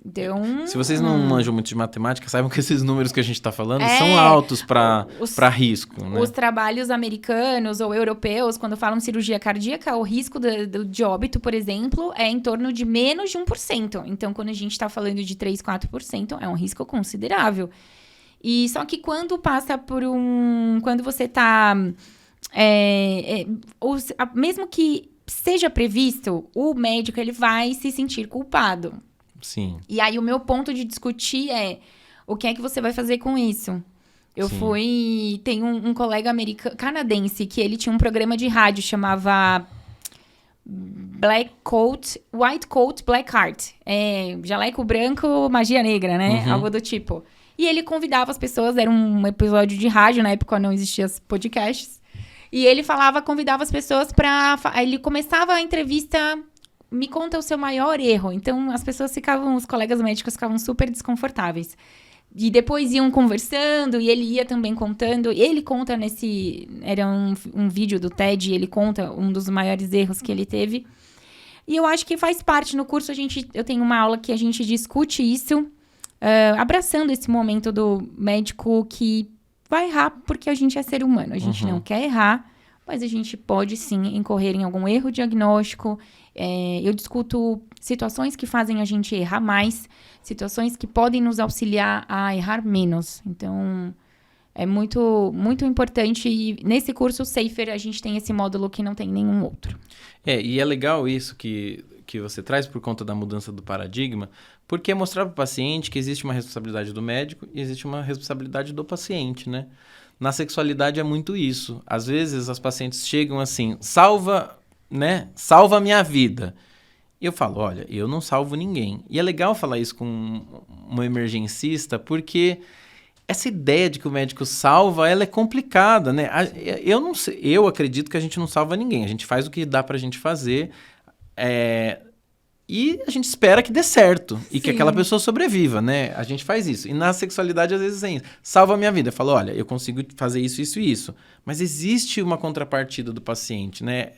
Speaker 2: Então...
Speaker 1: Se vocês não manjam muito de matemática, saibam que esses números que a gente está falando são altos para risco, né?
Speaker 2: Os trabalhos americanos ou europeus, quando falam cirurgia cardíaca, o risco de óbito, por exemplo, é em torno de menos de 1%. Então, quando a gente está falando de 3, 4%, é um risco considerável. E só que quando passa por quando você está... mesmo que seja previsto, o médico ele vai se sentir culpado.
Speaker 1: Sim.
Speaker 2: E aí, o meu ponto de discutir é o que é que você vai fazer com isso? Tem um colega canadense que ele tinha um programa de rádio, chamava Black Coat, White Coat, Black Heart. Jaleco branco, magia negra, né?
Speaker 1: Uhum.
Speaker 2: Algo do tipo. E ele convidava as pessoas, era um episódio de rádio, na época não existiam os podcasts. E ele convidava as pessoas ele começava a entrevista... Me conta o seu maior erro. Então, os colegas médicos ficavam super desconfortáveis. E depois iam conversando, e ele ia também contando. Ele conta era um vídeo do TED, ele conta um dos maiores erros que ele teve. E eu acho que faz parte no curso, eu tenho uma aula que a gente discute isso, abraçando esse momento do médico que vai errar, porque a gente é ser humano. A gente não quer errar, mas a gente pode, sim, incorrer em algum erro diagnóstico. Eu discuto situações que fazem a gente errar mais, situações que podem nos auxiliar a errar menos. Então, é muito, muito importante. E nesse curso Safer, a gente tem esse módulo que não tem nenhum outro.
Speaker 1: E é legal isso que você traz por conta da mudança do paradigma, porque é mostrar para o paciente que existe uma responsabilidade do médico e existe uma responsabilidade do paciente, né? Na sexualidade é muito isso. Às vezes, as pacientes chegam assim, salva a minha vida. E eu falo, olha, eu não salvo ninguém. E é legal falar isso com uma emergencista, porque essa ideia de que o médico salva, ela é complicada, né? Eu não sei, eu acredito que a gente não salva ninguém. A gente faz o que dá pra gente fazer, e a gente espera que dê certo. E que aquela pessoa sobreviva, né? A gente faz isso. E na sexualidade, às vezes, é isso. Salva a minha vida. Eu falo, olha, eu consigo fazer isso, isso e isso. Mas existe uma contrapartida do paciente, né?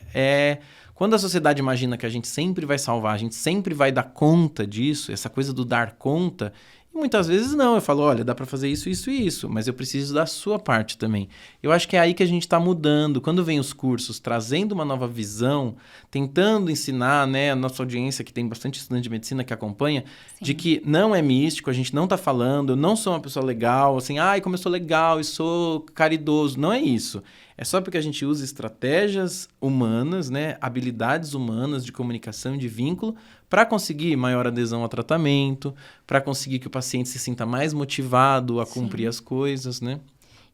Speaker 1: Quando a sociedade imagina que a gente sempre vai salvar, a gente sempre vai dar conta disso, essa coisa do dar conta... E muitas vezes não, eu falo, olha, dá para fazer isso, isso e isso, mas eu preciso da sua parte também. Eu acho que é aí que a gente está mudando. Quando vem os cursos trazendo uma nova visão, tentando ensinar, né, a nossa audiência, que tem bastante estudante de medicina que acompanha, de que não é místico, a gente não está falando, eu não sou uma pessoa legal, assim, como eu sou legal e sou caridoso. Não é isso. É só porque a gente usa estratégias humanas, né, habilidades humanas de comunicação e de vínculo para conseguir maior adesão ao tratamento, para conseguir que o paciente se sinta mais motivado a cumprir as coisas, né?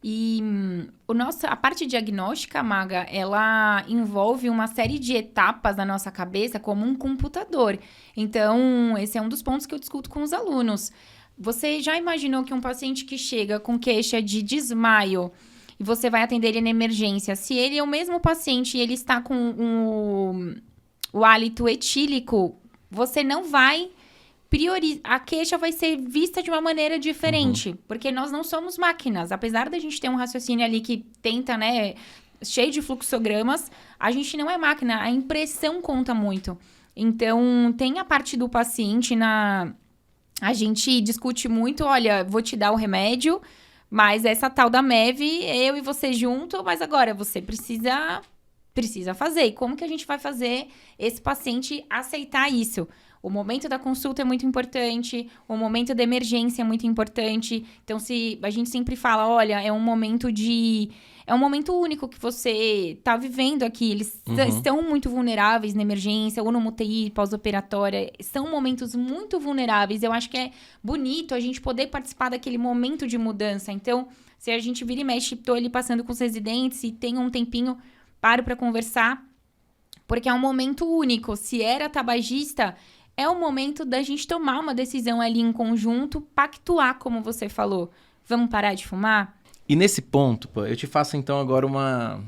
Speaker 2: E a parte diagnóstica, Maga, ela envolve uma série de etapas na nossa cabeça como um computador. Então, esse é um dos pontos que eu discuto com os alunos. Você já imaginou que um paciente que chega com queixa de desmaio e você vai atender ele na emergência, se ele é o mesmo paciente e ele está com o hálito etílico, você não vai priorizar. A queixa vai ser vista de uma maneira diferente, porque nós não somos máquinas. Apesar da gente ter um raciocínio ali que tenta, né, cheio de fluxogramas, a gente não é máquina. A impressão conta muito. Então, tem a parte do paciente A gente discute muito, olha, vou te dar o remédio, mas essa tal da MEV, eu e você junto, mas agora você precisa fazer. E como que a gente vai fazer esse paciente aceitar isso? O momento da consulta é muito importante, o momento da emergência é muito importante. Então, se a gente sempre fala, olha, é um momento único que você está vivendo aqui. Eles estão muito vulneráveis na emergência ou no UTI pós-operatória. São momentos muito vulneráveis. Eu acho que é bonito a gente poder participar daquele momento de mudança. Então, se a gente vira e mexe, estou ali passando com os residentes e tem um tempinho, paro para conversar, porque é um momento único. Se era tabagista, é o momento da gente tomar uma decisão ali em conjunto, pactuar, como você falou. Vamos parar de fumar?
Speaker 1: E nesse ponto, pô, eu te faço então agora uma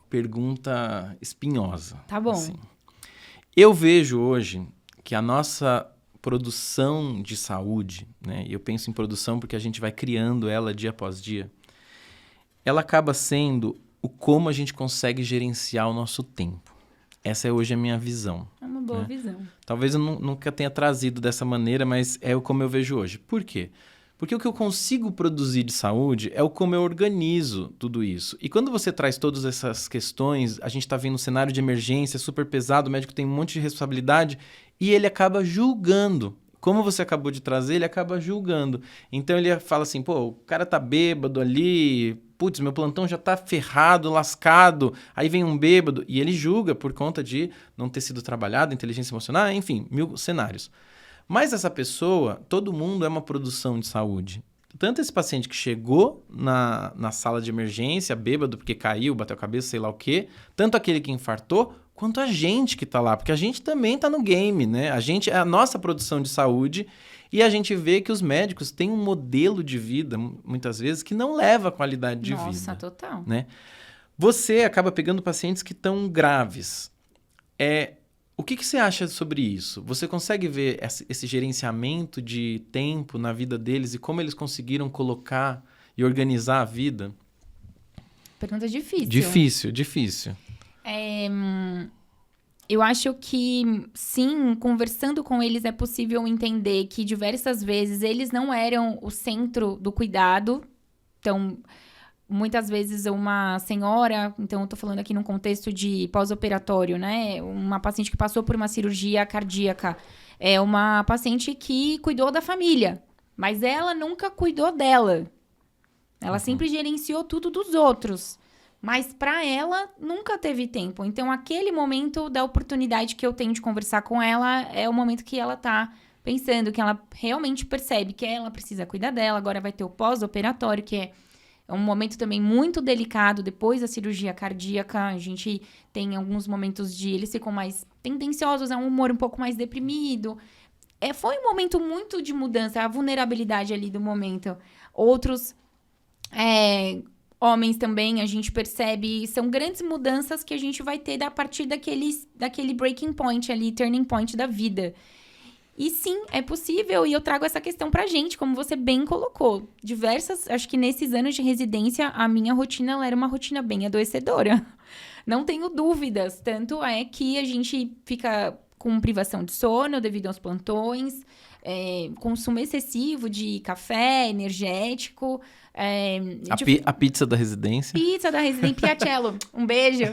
Speaker 1: pergunta espinhosa.
Speaker 2: Tá bom.
Speaker 1: Assim. Eu vejo hoje que a nossa produção de saúde, né? E eu penso em produção porque a gente vai criando ela dia após dia. Ela acaba sendo o como a gente consegue gerenciar o nosso tempo. Essa é hoje a minha visão.
Speaker 2: É uma boa visão.
Speaker 1: Talvez eu nunca tenha trazido dessa maneira, mas é como eu vejo hoje. Por quê? Porque o que eu consigo produzir de saúde é o como eu organizo tudo isso. E quando você traz todas essas questões, a gente está vendo um cenário de emergência super pesado, o médico tem um monte de responsabilidade e ele acaba julgando. Como você acabou de trazer, ele acaba julgando. Então ele fala assim, pô, o cara tá bêbado ali, putz, meu plantão já tá ferrado, lascado, aí vem um bêbado, e ele julga por conta de não ter sido trabalhado, inteligência emocional, enfim, 1000 cenários. Mas essa pessoa, todo mundo é uma produção de saúde. Tanto esse paciente que chegou na sala de emergência, bêbado porque caiu, bateu a cabeça, sei lá o quê, tanto aquele que infartou, quanto a gente que tá lá, porque a gente também tá no game, né? A gente é a nossa produção de saúde e a gente vê que os médicos têm um modelo de vida, muitas vezes, que não leva a qualidade de vida.
Speaker 2: Nossa, total.
Speaker 1: Né? Você acaba pegando pacientes que estão graves. O que você acha sobre isso? Você consegue ver esse gerenciamento de tempo na vida deles e como eles conseguiram colocar e organizar a vida?
Speaker 2: Pergunta difícil.
Speaker 1: Difícil.
Speaker 2: Eu acho que, sim, conversando com eles é possível entender que diversas vezes eles não eram o centro do cuidado. Então, muitas vezes uma senhora, então eu tô falando aqui num contexto de pós-operatório, né? Uma paciente que passou por uma cirurgia cardíaca. É uma paciente que cuidou da família, mas ela nunca cuidou dela. Ela sempre gerenciou tudo dos outros. Mas para ela, nunca teve tempo. Então, aquele momento da oportunidade que eu tenho de conversar com ela é o momento que ela tá pensando, que ela realmente percebe que ela precisa cuidar dela. Agora vai ter o pós-operatório, que é um momento também muito delicado depois da cirurgia cardíaca. A gente tem alguns momentos de eles ficam mais tendenciosos a um humor um pouco mais deprimido. Foi um momento muito de mudança, a vulnerabilidade ali do momento. Outros homens também, a gente percebe, são grandes mudanças que a gente vai ter a partir daquele breaking point ali, turning point da vida. E sim, é possível, e eu trago essa questão pra gente, como você bem colocou. Acho que nesses anos de residência, a minha rotina, ela era uma rotina bem adoecedora. Não tenho dúvidas, tanto é que a gente fica com privação de sono devido aos plantões, consumo excessivo de café, energético.
Speaker 1: A pizza da residência.
Speaker 2: Pizza da residência, Piacello. Um beijo.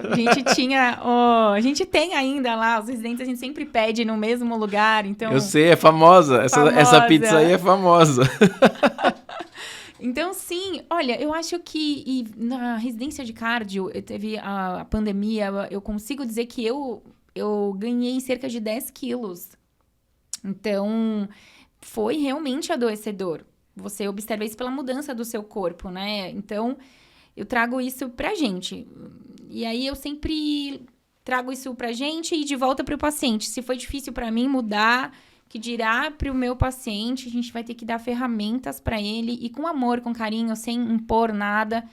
Speaker 2: A gente tem ainda lá, os residentes a gente sempre pede no mesmo lugar, então...
Speaker 1: Eu sei, é famosa. Essa pizza aí é famosa.
Speaker 2: Então, sim, olha, eu acho que na residência de cardio, teve a pandemia, eu consigo dizer que eu ganhei cerca de 10 quilos. Então, foi realmente adoecedor. Você observa isso pela mudança do seu corpo, né? Então, eu trago isso pra gente. E aí, eu sempre trago isso pra gente e de volta pro paciente. Se foi difícil pra mim mudar, que dirá pro meu paciente, a gente vai ter que dar ferramentas pra ele e com amor, com carinho, sem impor nada.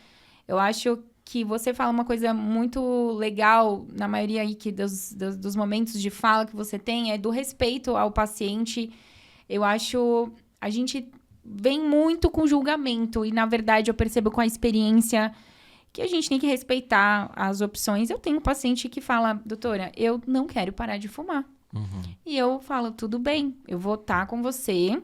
Speaker 2: Eu acho que você fala uma coisa muito legal, na maioria aí dos momentos de fala que você tem, é do respeito ao paciente. Eu acho... A gente vem muito com julgamento e, na verdade, eu percebo com a experiência que a gente tem que respeitar as opções. Eu tenho um paciente que fala, doutora, eu não quero parar de fumar.
Speaker 1: Uhum.
Speaker 2: E eu falo, tudo bem, eu vou estar com você.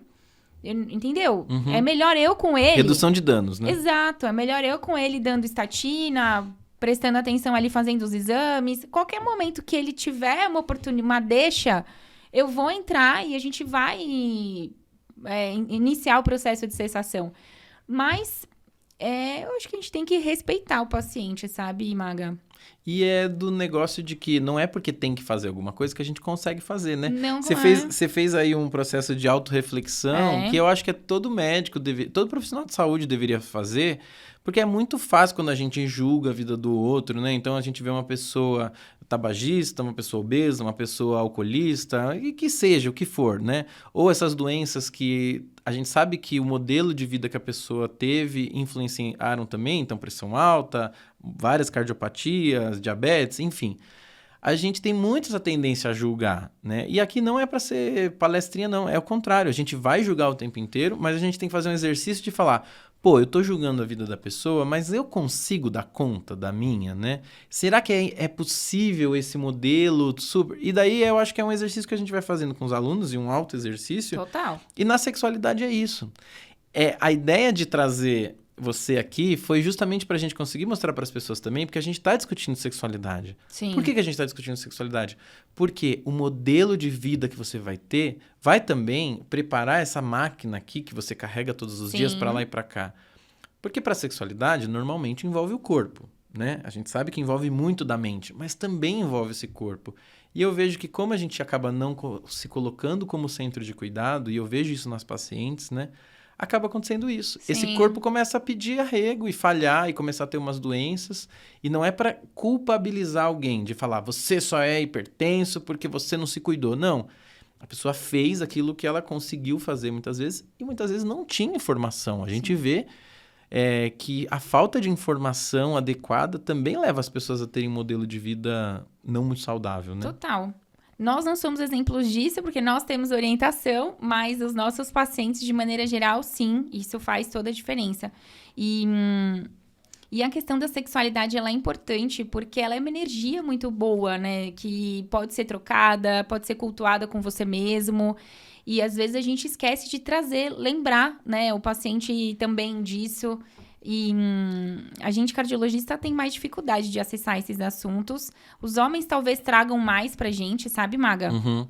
Speaker 2: Entendeu?
Speaker 1: Uhum.
Speaker 2: É melhor eu com ele...
Speaker 1: Redução de danos, né?
Speaker 2: Exato. É melhor eu com ele dando estatina, prestando atenção ali, fazendo os exames. Qualquer momento que ele tiver uma oportunidade, uma deixa, eu vou entrar e a gente vai iniciar o processo de cessação. Mas eu acho que a gente tem que respeitar o paciente, sabe, Maga?
Speaker 1: E é do negócio de que não é porque tem que fazer alguma coisa que a gente consegue fazer, né?
Speaker 2: Não
Speaker 1: Você fez aí um processo de autorreflexão que eu acho que todo médico, todo profissional de saúde deveria fazer, porque é muito fácil quando a gente julga a vida do outro, né? Então a gente vê uma pessoa tabagista, uma pessoa obesa, uma pessoa alcoolista, e que seja, o que for, né? Ou essas doenças que a gente sabe que o modelo de vida que a pessoa teve influenciaram também, então pressão alta, várias cardiopatias, diabetes, enfim. A gente tem muito essa tendência a julgar, né? E aqui não é para ser palestrinha, não. É o contrário. A gente vai julgar o tempo inteiro, mas a gente tem que fazer um exercício de falar, pô, eu tô julgando a vida da pessoa, mas eu consigo dar conta da minha, né? Será que é possível esse modelo super... E daí eu acho que é um exercício que a gente vai fazendo com os alunos, e um autoexercício.
Speaker 2: Total.
Speaker 1: E na sexualidade é isso. A ideia de trazer você aqui foi justamente pra gente conseguir mostrar para as pessoas também, porque a gente tá discutindo sexualidade.
Speaker 2: Sim.
Speaker 1: Por que a gente tá discutindo sexualidade? Porque o modelo de vida que você vai ter vai também preparar essa máquina aqui que você carrega todos os dias para lá e para cá. Porque para sexualidade normalmente envolve o corpo, né? A gente sabe que envolve muito da mente, mas também envolve esse corpo. E eu vejo que como a gente acaba não se colocando como centro de cuidado, e eu vejo isso nas pacientes, né? Acaba acontecendo isso.
Speaker 2: Sim.
Speaker 1: Esse corpo começa a pedir arrego e falhar e começar a ter umas doenças. E não é para culpabilizar alguém, de falar, você só é hipertenso porque você não se cuidou. Não. A pessoa fez aquilo que ela conseguiu fazer muitas vezes e muitas vezes não tinha informação. A gente vê que a falta de informação adequada também leva as pessoas a terem um modelo de vida não muito saudável, né?
Speaker 2: Total. Nós não somos exemplos disso, porque nós temos orientação, mas os nossos pacientes, de maneira geral, sim, isso faz toda a diferença. E a questão da sexualidade, ela é importante, porque ela é uma energia muito boa, né? Que pode ser trocada, pode ser cultuada com você mesmo. E, às vezes, a gente esquece de lembrar, né? O paciente também disso. E a gente, cardiologista, tem mais dificuldade de acessar esses assuntos. Os homens talvez tragam mais pra gente, sabe, Maga?
Speaker 1: Uhum.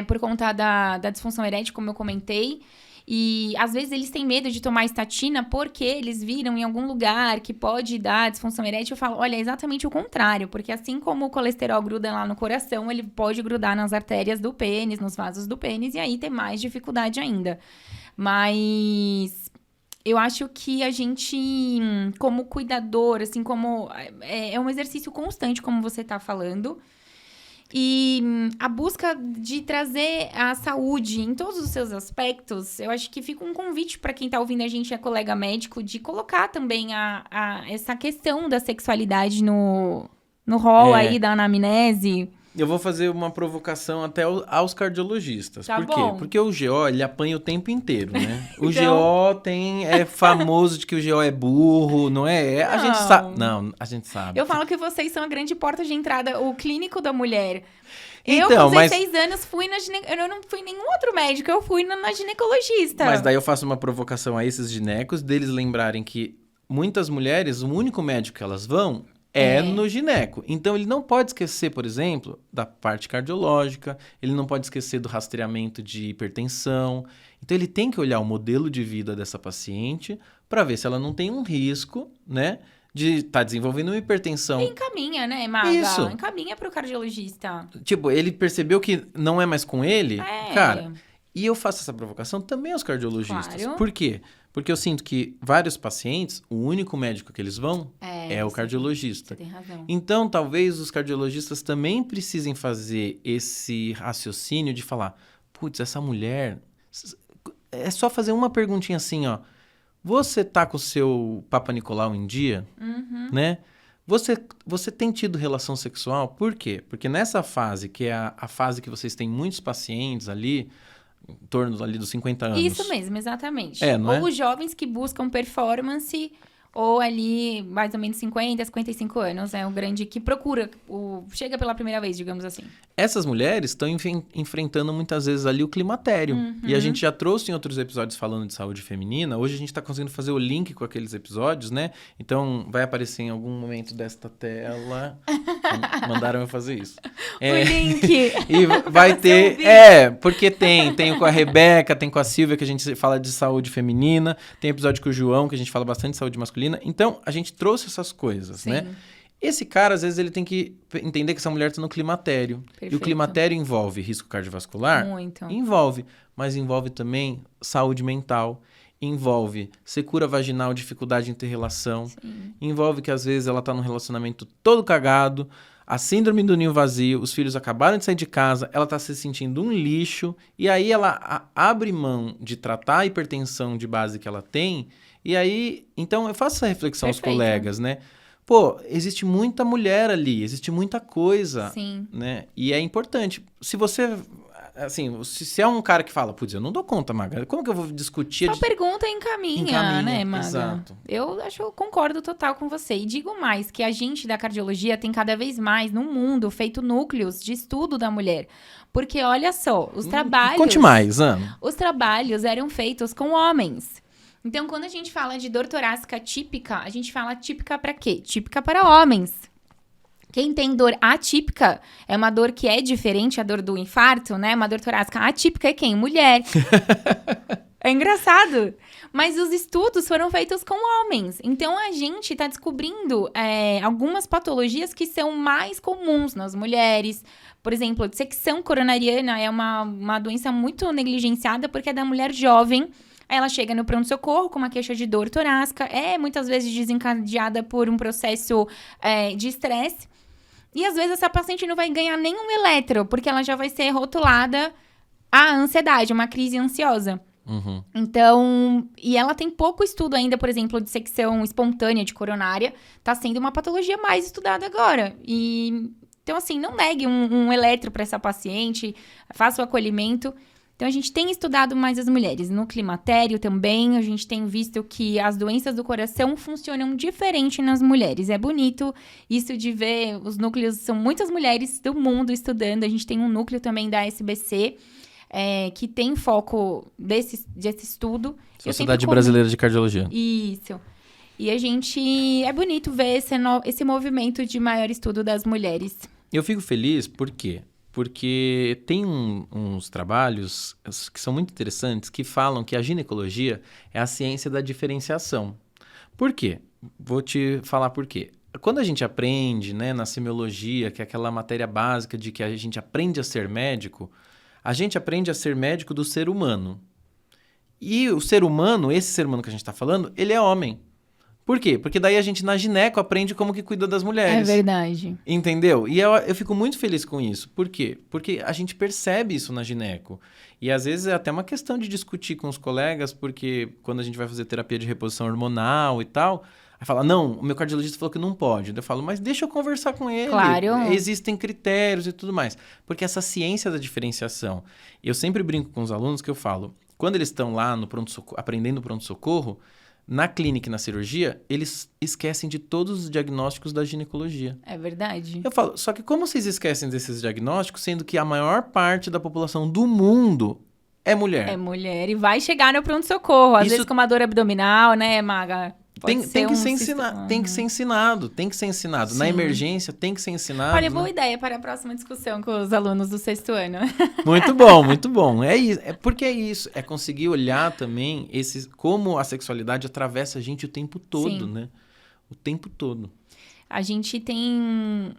Speaker 2: Por conta da disfunção erétil, como eu comentei. E, às vezes, eles têm medo de tomar estatina porque eles viram em algum lugar que pode dar disfunção erétil. Eu falo, olha, é exatamente o contrário. Porque assim como o colesterol gruda lá no coração, ele pode grudar nas artérias do pênis, nos vasos do pênis. E aí tem mais dificuldade ainda. Mas... eu acho que a gente, como cuidador, assim, como... é um exercício constante, como você tá falando. E a busca de trazer a saúde em todos os seus aspectos, eu acho que fica um convite para quem tá ouvindo a gente, é colega médico, de colocar também essa questão da sexualidade no rol aí da anamnese.
Speaker 1: Eu vou fazer uma provocação até aos cardiologistas.
Speaker 2: Tá
Speaker 1: Por quê?
Speaker 2: bom.
Speaker 1: Porque o GO, ele apanha o tempo inteiro, né? O
Speaker 2: Então-
Speaker 1: GO é famoso de que o GO é burro, não é? A gente
Speaker 2: Não.
Speaker 1: sabe. Não, a gente sabe.
Speaker 2: Eu falo que vocês são a grande porta de entrada, o clínico da mulher.
Speaker 1: Então,
Speaker 2: eu, com
Speaker 1: mas-
Speaker 2: 16 anos, eu não fui em nenhum outro médico, eu fui na ginecologista.
Speaker 1: Mas daí eu faço uma provocação a esses ginecos, deles lembrarem que muitas mulheres, o único médico que elas vão é no gineco. Então, ele não pode esquecer, por exemplo, da parte cardiológica, ele não pode esquecer do rastreamento de hipertensão. Então, ele tem que olhar o modelo de vida dessa paciente para ver se ela não tem um risco, né, de estar desenvolvendo uma hipertensão.
Speaker 2: Encaminha, né, Maga?
Speaker 1: Isso.
Speaker 2: Encaminha pro cardiologista.
Speaker 1: Tipo, ele percebeu que não é mais com ele,
Speaker 2: É.
Speaker 1: cara. E eu faço essa provocação também aos cardiologistas.
Speaker 2: Claro.
Speaker 1: Por quê? Porque eu sinto que vários pacientes, o único médico que eles vão é o
Speaker 2: você
Speaker 1: cardiologista.
Speaker 2: tem razão.
Speaker 1: Então, talvez os cardiologistas também precisem fazer esse raciocínio de falar, putz, essa mulher... É só fazer uma perguntinha assim, ó. Você tá com o seu Papa Nicolau em dia?
Speaker 2: Uhum.
Speaker 1: Né? Você tem tido relação sexual? Por quê? Porque nessa fase, que é a fase que vocês têm muitos pacientes ali, em torno ali dos 50 anos.
Speaker 2: Isso mesmo, exatamente.
Speaker 1: Não
Speaker 2: ou
Speaker 1: é?
Speaker 2: os jovens que buscam performance, ou ali mais ou menos 50, 55 anos. É o grande que procura, chega pela primeira vez, digamos assim.
Speaker 1: Essas mulheres estão enfrentando muitas vezes ali o climatério. E a gente já trouxe em outros episódios falando de saúde feminina. Hoje a gente está conseguindo fazer o link com aqueles episódios, né? Então vai aparecer em algum momento desta tela. Mandaram eu fazer isso.
Speaker 2: O link.
Speaker 1: E vai ter... porque tem com a Rebeca, tem com a Silvia, que a gente fala de saúde feminina. Tem episódio com o João, que a gente fala bastante de saúde masculina. Então, a gente trouxe essas coisas,
Speaker 2: Sim.
Speaker 1: né? Esse cara, às vezes, ele tem que entender que essa mulher está no climatério.
Speaker 2: Perfeito.
Speaker 1: E o climatério envolve risco cardiovascular?
Speaker 2: Muito.
Speaker 1: Envolve. Mas envolve também saúde mental. Envolve secura vaginal, dificuldade em ter relação.
Speaker 2: Sim.
Speaker 1: Envolve que, às vezes, ela tá num relacionamento todo cagado. A síndrome do ninho vazio. Os filhos acabaram de sair de casa. Ela tá se sentindo um lixo. E aí, ela abre mão de tratar a hipertensão de base que ela tem. E aí, então, eu faço essa reflexão aos colegas, né? Pô, existe muita mulher ali, existe muita coisa,
Speaker 2: Sim.
Speaker 1: né? E é importante. Se você, assim, se é um cara que fala, putz, eu não dou conta, Maga, como que eu vou discutir?
Speaker 2: Só pergunta e encaminha, né, Maga?
Speaker 1: Exato.
Speaker 2: Eu concordo total com você. E digo mais, que a gente da cardiologia tem cada vez mais, no mundo, feito núcleos de estudo da mulher. Porque, olha só, os trabalhos...
Speaker 1: Conte mais, Ana.
Speaker 2: Os trabalhos eram feitos com homens. Então, quando a gente fala de dor torácica típica, a gente fala típica para quê? Típica para homens. Quem tem dor atípica é uma dor que é diferente, a dor do infarto, né? Uma dor torácica atípica é quem? Mulher. É engraçado. Mas os estudos foram feitos com homens. Então, a gente está descobrindo algumas patologias que são mais comuns nas mulheres. Por exemplo, dissecção coronariana é uma doença muito negligenciada porque é da mulher jovem. Aí ela chega no pronto-socorro com uma queixa de dor torácica, muitas vezes desencadeada por um processo de estresse. E às vezes essa paciente não vai ganhar nenhum eletro, porque ela já vai ser rotulada a ansiedade, uma crise ansiosa.
Speaker 1: Uhum.
Speaker 2: Então, e ela tem pouco estudo ainda, por exemplo, de dissecção espontânea de coronária. Tá sendo uma patologia mais estudada agora. Então, assim, não negue um eletro para essa paciente, faça o acolhimento. Então, a gente tem estudado mais as mulheres. No climatério também, a gente tem visto que as doenças do coração funcionam diferente nas mulheres. É bonito isso de ver, os núcleos, são muitas mulheres do mundo estudando. A gente tem um núcleo também da SBC, que tem foco desse estudo.
Speaker 1: Sociedade Brasileira de Cardiologia.
Speaker 2: Isso. E a gente... É bonito ver esse movimento de maior estudo das mulheres.
Speaker 1: Eu fico feliz, por quê? Porque tem uns trabalhos que são muito interessantes que falam que a ginecologia é a ciência da diferenciação. Por quê? Vou te falar por quê. Quando a gente aprende, né, na semiologia, que é aquela matéria básica de que a gente aprende a ser médico, a gente aprende a ser médico do ser humano. E o ser humano, esse ser humano que a gente está falando, ele é homem. Por quê? Porque daí a gente na gineco aprende como que cuida das mulheres.
Speaker 2: É verdade.
Speaker 1: Entendeu? E eu fico muito feliz com isso. Por quê? Porque a gente percebe isso na gineco. E às vezes é até uma questão de discutir com os colegas, porque quando a gente vai fazer terapia de reposição hormonal e tal, aí fala, não, o meu cardiologista falou que não pode. Eu falo, mas deixa eu conversar com ele.
Speaker 2: Claro.
Speaker 1: Existem critérios e tudo mais. Porque essa ciência da diferenciação, eu sempre brinco com os alunos que eu falo, quando eles estão lá no pronto-socorro, aprendendo pronto-socorro, na clínica e na cirurgia, eles esquecem de todos os diagnósticos da ginecologia.
Speaker 2: É verdade.
Speaker 1: Eu falo, só que como vocês esquecem desses diagnósticos, sendo que a maior parte da população do mundo é mulher?
Speaker 2: É mulher e vai chegar no pronto-socorro. Às vezes com uma dor abdominal, né, Maga?
Speaker 1: Tem que ser ensinado, tem que ser ensinado.
Speaker 2: Sim.
Speaker 1: Na emergência, tem que ser ensinado.
Speaker 2: Olha, boa ideia para a próxima discussão com os alunos do sexto ano.
Speaker 1: Muito bom, muito bom. É isso, porque é isso, é conseguir olhar também como a sexualidade atravessa a gente o tempo todo,
Speaker 2: Sim.
Speaker 1: né? O tempo todo.
Speaker 2: A gente tem...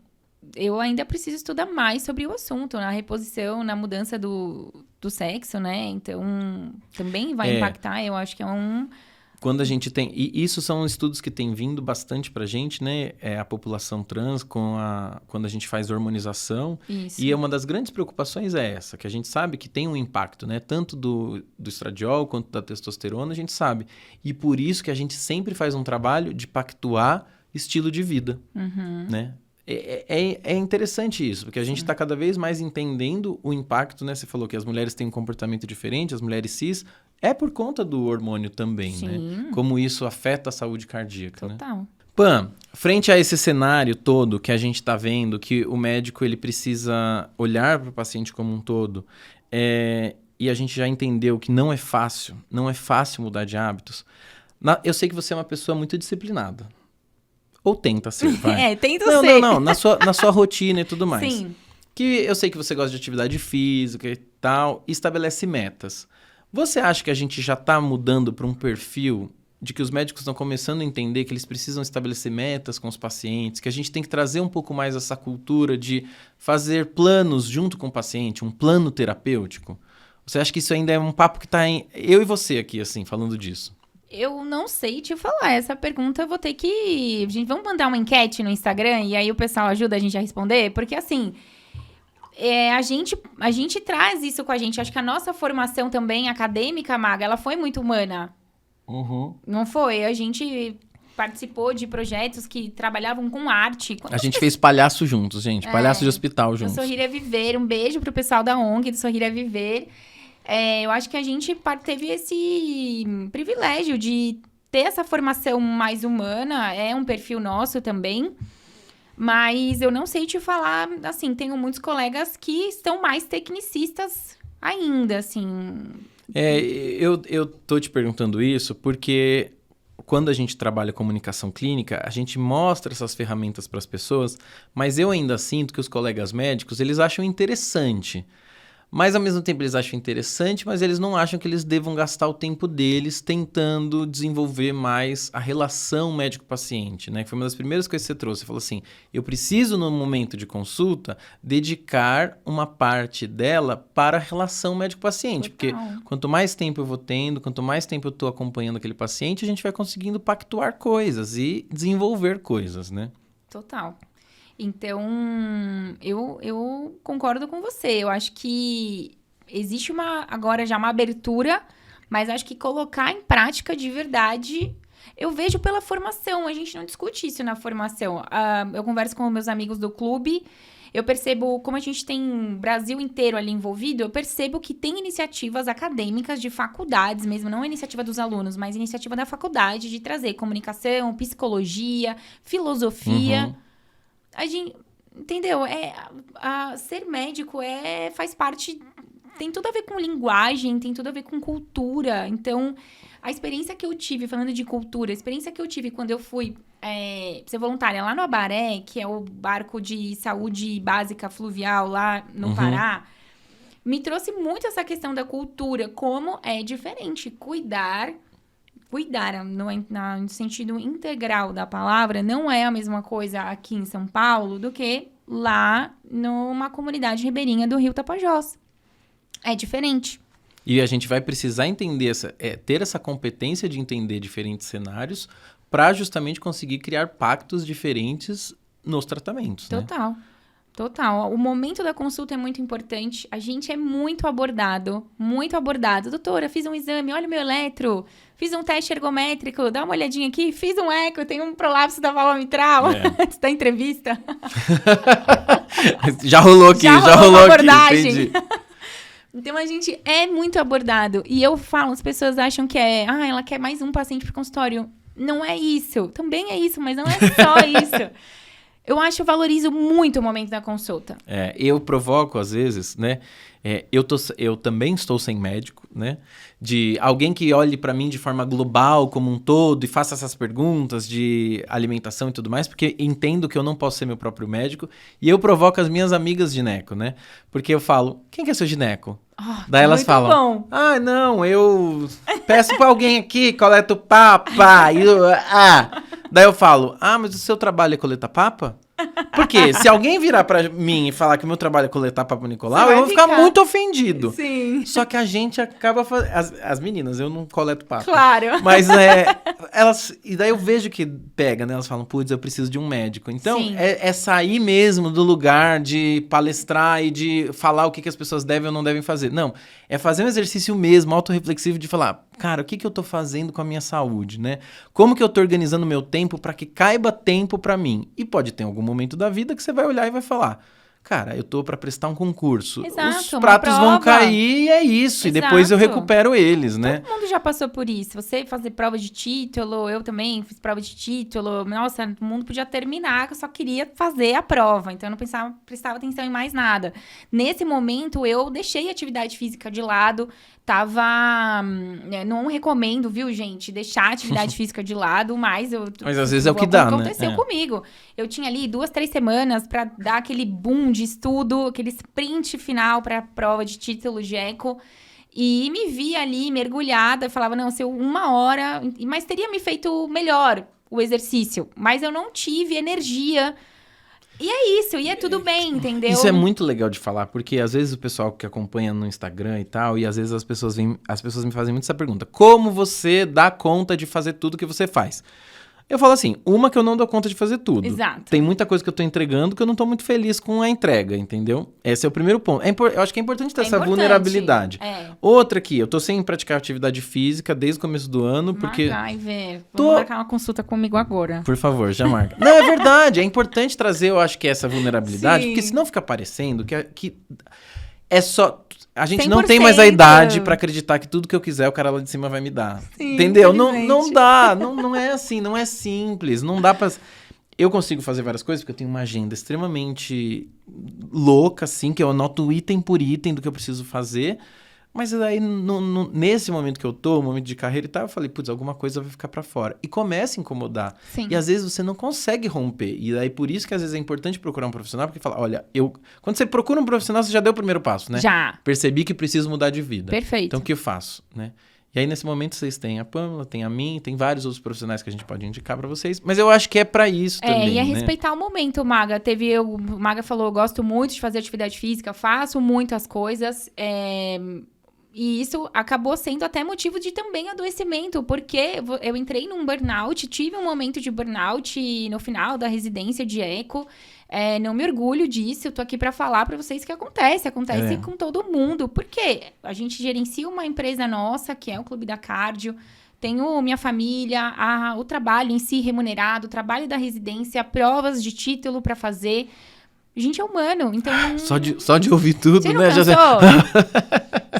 Speaker 2: Eu ainda preciso estudar mais sobre o assunto, na reposição, na mudança do sexo, né? Então, também vai impactar, eu acho que é
Speaker 1: Quando a gente tem... E isso são estudos que têm vindo bastante pra gente, né? A população trans, quando a gente faz hormonização.
Speaker 2: Isso.
Speaker 1: E uma das grandes preocupações é essa, que a gente sabe que tem um impacto, né? Tanto do estradiol quanto da testosterona, a gente sabe. E por isso que a gente sempre faz um trabalho de pactuar estilo de vida, né? É interessante isso, porque a gente está cada vez mais entendendo o impacto, né? Você falou que as mulheres têm um comportamento diferente, as mulheres cis... É por conta do hormônio também,
Speaker 2: Sim.
Speaker 1: né? Como isso afeta a saúde cardíaca,
Speaker 2: Total.
Speaker 1: né? Pam, frente a esse cenário todo que a gente está vendo, que o médico ele precisa olhar para o paciente como um todo, e a gente já entendeu que não é fácil mudar de hábitos. Eu sei que você é uma pessoa muito disciplinada. Ou tenta ser, vai.
Speaker 2: Tento ser.
Speaker 1: Não, na sua rotina e tudo mais.
Speaker 2: Sim.
Speaker 1: que eu sei que você gosta de atividade física e tal, e estabelece metas. Você acha que a gente já está mudando para um perfil de que os médicos estão começando a entender que eles precisam estabelecer metas com os pacientes, que a gente tem que trazer um pouco mais essa cultura de fazer planos junto com o paciente, um plano terapêutico? Você acha que isso ainda é um papo que está em... Eu e você aqui, assim, falando disso.
Speaker 2: Eu não sei te falar. Essa pergunta eu vou ter que... Vamos mandar uma enquete no Instagram e aí o pessoal ajuda a gente a responder? Porque, assim, a gente traz isso com a gente. Acho que a nossa formação também acadêmica, Maga, ela foi muito humana.
Speaker 1: Uhum.
Speaker 2: Não foi? A gente participou de projetos que trabalhavam com arte.
Speaker 1: A gente fez palhaço juntos, gente. Palhaço de hospital juntos.
Speaker 2: Do Sorrir é Viver. Um beijo pro pessoal da ONG do Sorrir é Viver. Eu acho que a gente teve esse privilégio de ter essa formação mais humana. É um perfil nosso também. Mas eu não sei te falar, assim, tenho muitos colegas que estão mais tecnicistas ainda, assim...
Speaker 1: Eu tô te perguntando isso porque quando a gente trabalha comunicação clínica, a gente mostra essas ferramentas para as pessoas, mas eu ainda sinto que os colegas médicos, eles acham interessante. Mas, ao mesmo tempo, eles acham interessante, mas eles não acham que eles devam gastar o tempo deles tentando desenvolver mais a relação médico-paciente, né? Que foi uma das primeiras coisas que você trouxe. Você falou assim, eu preciso, no momento de consulta, dedicar uma parte dela para a relação médico-paciente. Porque quanto mais tempo eu vou tendo, quanto mais tempo eu estou acompanhando aquele paciente, a gente vai conseguindo pactuar coisas e desenvolver coisas, né?
Speaker 2: Total. Então, eu concordo com você. Eu acho que existe agora já uma abertura, mas acho que colocar em prática de verdade, eu vejo pela formação. A gente não discute isso na formação. Eu converso com meus amigos do clube, eu percebo, como a gente tem o Brasil inteiro ali envolvido, eu percebo que tem iniciativas acadêmicas de faculdades mesmo, não a iniciativa dos alunos, mas a iniciativa da faculdade de trazer comunicação, psicologia, filosofia...
Speaker 1: Uhum.
Speaker 2: A gente, entendeu? Ser médico faz parte, tem tudo a ver com linguagem, tem tudo a ver com cultura. Então, a experiência que eu tive, falando de cultura, a experiência que eu tive quando eu fui ser voluntária lá no Abaré, que é o barco de saúde básica fluvial lá no Pará, me trouxe muito essa questão da cultura, como é diferente cuidar no sentido integral da palavra, não é a mesma coisa aqui em São Paulo do que lá numa comunidade ribeirinha do Rio Tapajós. É diferente.
Speaker 1: E a gente vai precisar entender, ter essa competência de entender diferentes cenários para justamente conseguir criar pactos diferentes nos tratamentos.
Speaker 2: Total. Né? Total. O momento da consulta é muito importante. A gente é muito abordado. Muito abordado. Doutora, fiz um exame, olha o meu eletro. Fiz um teste ergométrico, dá uma olhadinha aqui. Fiz um eco, tem um prolapso da válvula mitral. Antes da entrevista.
Speaker 1: Já rolou aqui, já rolou
Speaker 2: abordagem.
Speaker 1: Aqui,
Speaker 2: Então, a gente é muito abordado. E eu falo, as pessoas acham que ela quer mais um paciente pro consultório. Não é isso. Também é isso, mas não é só isso. Eu valorizo muito o momento da consulta.
Speaker 1: Eu provoco, às vezes, né? Eu também estou sem médico, né? De alguém que olhe para mim de forma global, como um todo, e faça essas perguntas de alimentação e tudo mais, porque entendo que eu não posso ser meu próprio médico. E eu provoco as minhas amigas gineco, né? Porque eu falo, quem que é seu gineco? Daí elas falam,
Speaker 2: bom.
Speaker 1: Não, eu peço para alguém aqui, coleta o papa. Daí eu falo, mas o seu trabalho é coletar papa? Porque se alguém virar pra mim e falar que o meu trabalho é coletar Papa Nicolau, eu vou ficar muito ofendido.
Speaker 2: Sim.
Speaker 1: Só que a gente acaba fazendo... As meninas, eu não coleto papa.
Speaker 2: Claro.
Speaker 1: Mas elas... E daí eu vejo que pega, né? Elas falam, putz, eu preciso de um médico. Então, é sair mesmo do lugar de palestrar e de falar o que as pessoas devem ou não devem fazer. Não, é fazer um exercício mesmo, autorreflexivo, de falar, cara, o que eu tô fazendo com a minha saúde, né? Como que eu tô organizando o meu tempo para que caiba tempo para mim? E pode ter algum momento da vida que você vai olhar e vai falar, cara, eu tô para prestar um concurso.
Speaker 2: Exato,
Speaker 1: os pratos vão cair e é isso. Exato. E depois eu recupero eles, né?
Speaker 2: Todo mundo já passou por isso. Você fazer prova de título, eu também fiz prova de título. Nossa, o mundo podia terminar, que eu só queria fazer a prova. Então, eu não prestava atenção em mais nada. Nesse momento, eu deixei a atividade física de lado. Não recomendo, viu, gente? Deixar a atividade física de lado, mas
Speaker 1: às vezes é o que dá, né?
Speaker 2: Aconteceu comigo. Eu tinha ali 2-3 semanas pra dar aquele boom de estudo, aquele sprint final para a prova de título de eco. E me vi ali mergulhada, falava, não, se eu 1 hora... Mas teria me feito melhor o exercício. Mas eu não tive energia. E é isso, e é tudo bem, entendeu?
Speaker 1: Isso é muito legal de falar, porque às vezes o pessoal que acompanha no Instagram e tal, e às vezes as pessoas me fazem muito essa pergunta. Como você dá conta de fazer tudo que você faz? Eu falo assim, que eu não dou conta de fazer tudo.
Speaker 2: Exato.
Speaker 1: Tem muita coisa que eu tô entregando que eu não tô muito feliz com a entrega, entendeu? Esse é o primeiro ponto. Eu acho que é importante ter essa vulnerabilidade. Outra aqui, eu tô sem praticar atividade física desde o começo do ano, porque...
Speaker 2: Vamos marcar uma consulta comigo agora.
Speaker 1: Por favor, já marca. Não, é verdade, é importante trazer, eu acho que essa vulnerabilidade,
Speaker 2: Sim.
Speaker 1: porque senão fica parecendo que é só... A gente
Speaker 2: 100%.
Speaker 1: não tem mais a idade pra acreditar que tudo que eu quiser o cara lá de cima vai me dar.
Speaker 2: Sim,
Speaker 1: entendeu? Não dá, não é assim, não é simples, não dá pra... Eu consigo fazer várias coisas porque eu tenho uma agenda extremamente louca, assim, que eu anoto item por item do que eu preciso fazer. Mas aí, nesse momento que eu tô, momento de carreira e tal, eu falei, putz, alguma coisa vai ficar pra fora. E começa a incomodar.
Speaker 2: Sim.
Speaker 1: E às vezes você não consegue romper. E daí por isso que às vezes é importante procurar um profissional, porque fala, olha, quando você procura um profissional, você já deu o primeiro passo, né?
Speaker 2: Já.
Speaker 1: Percebi que preciso mudar de vida.
Speaker 2: Perfeito.
Speaker 1: Então o que eu faço, né? E aí nesse momento vocês têm a Pâmela, tem a mim, tem vários outros profissionais que a gente pode indicar pra vocês. Mas eu acho que é pra isso também,
Speaker 2: e é
Speaker 1: né?
Speaker 2: respeitar o momento, Maga. O Maga falou, eu gosto muito de fazer atividade física, faço muitas coisas, e isso acabou sendo até motivo de também adoecimento, porque eu entrei num burnout, tive um momento de burnout no final da residência de eco. Não me orgulho disso, eu tô aqui pra falar pra vocês que acontece com todo mundo. Porque a gente gerencia uma empresa nossa, que é o Clube da Cardio, tenho minha família, o trabalho em si remunerado, o trabalho da residência, provas de título pra fazer. A gente é humano, então...
Speaker 1: Só de ouvir tudo,
Speaker 2: Você não
Speaker 1: né?
Speaker 2: cansou?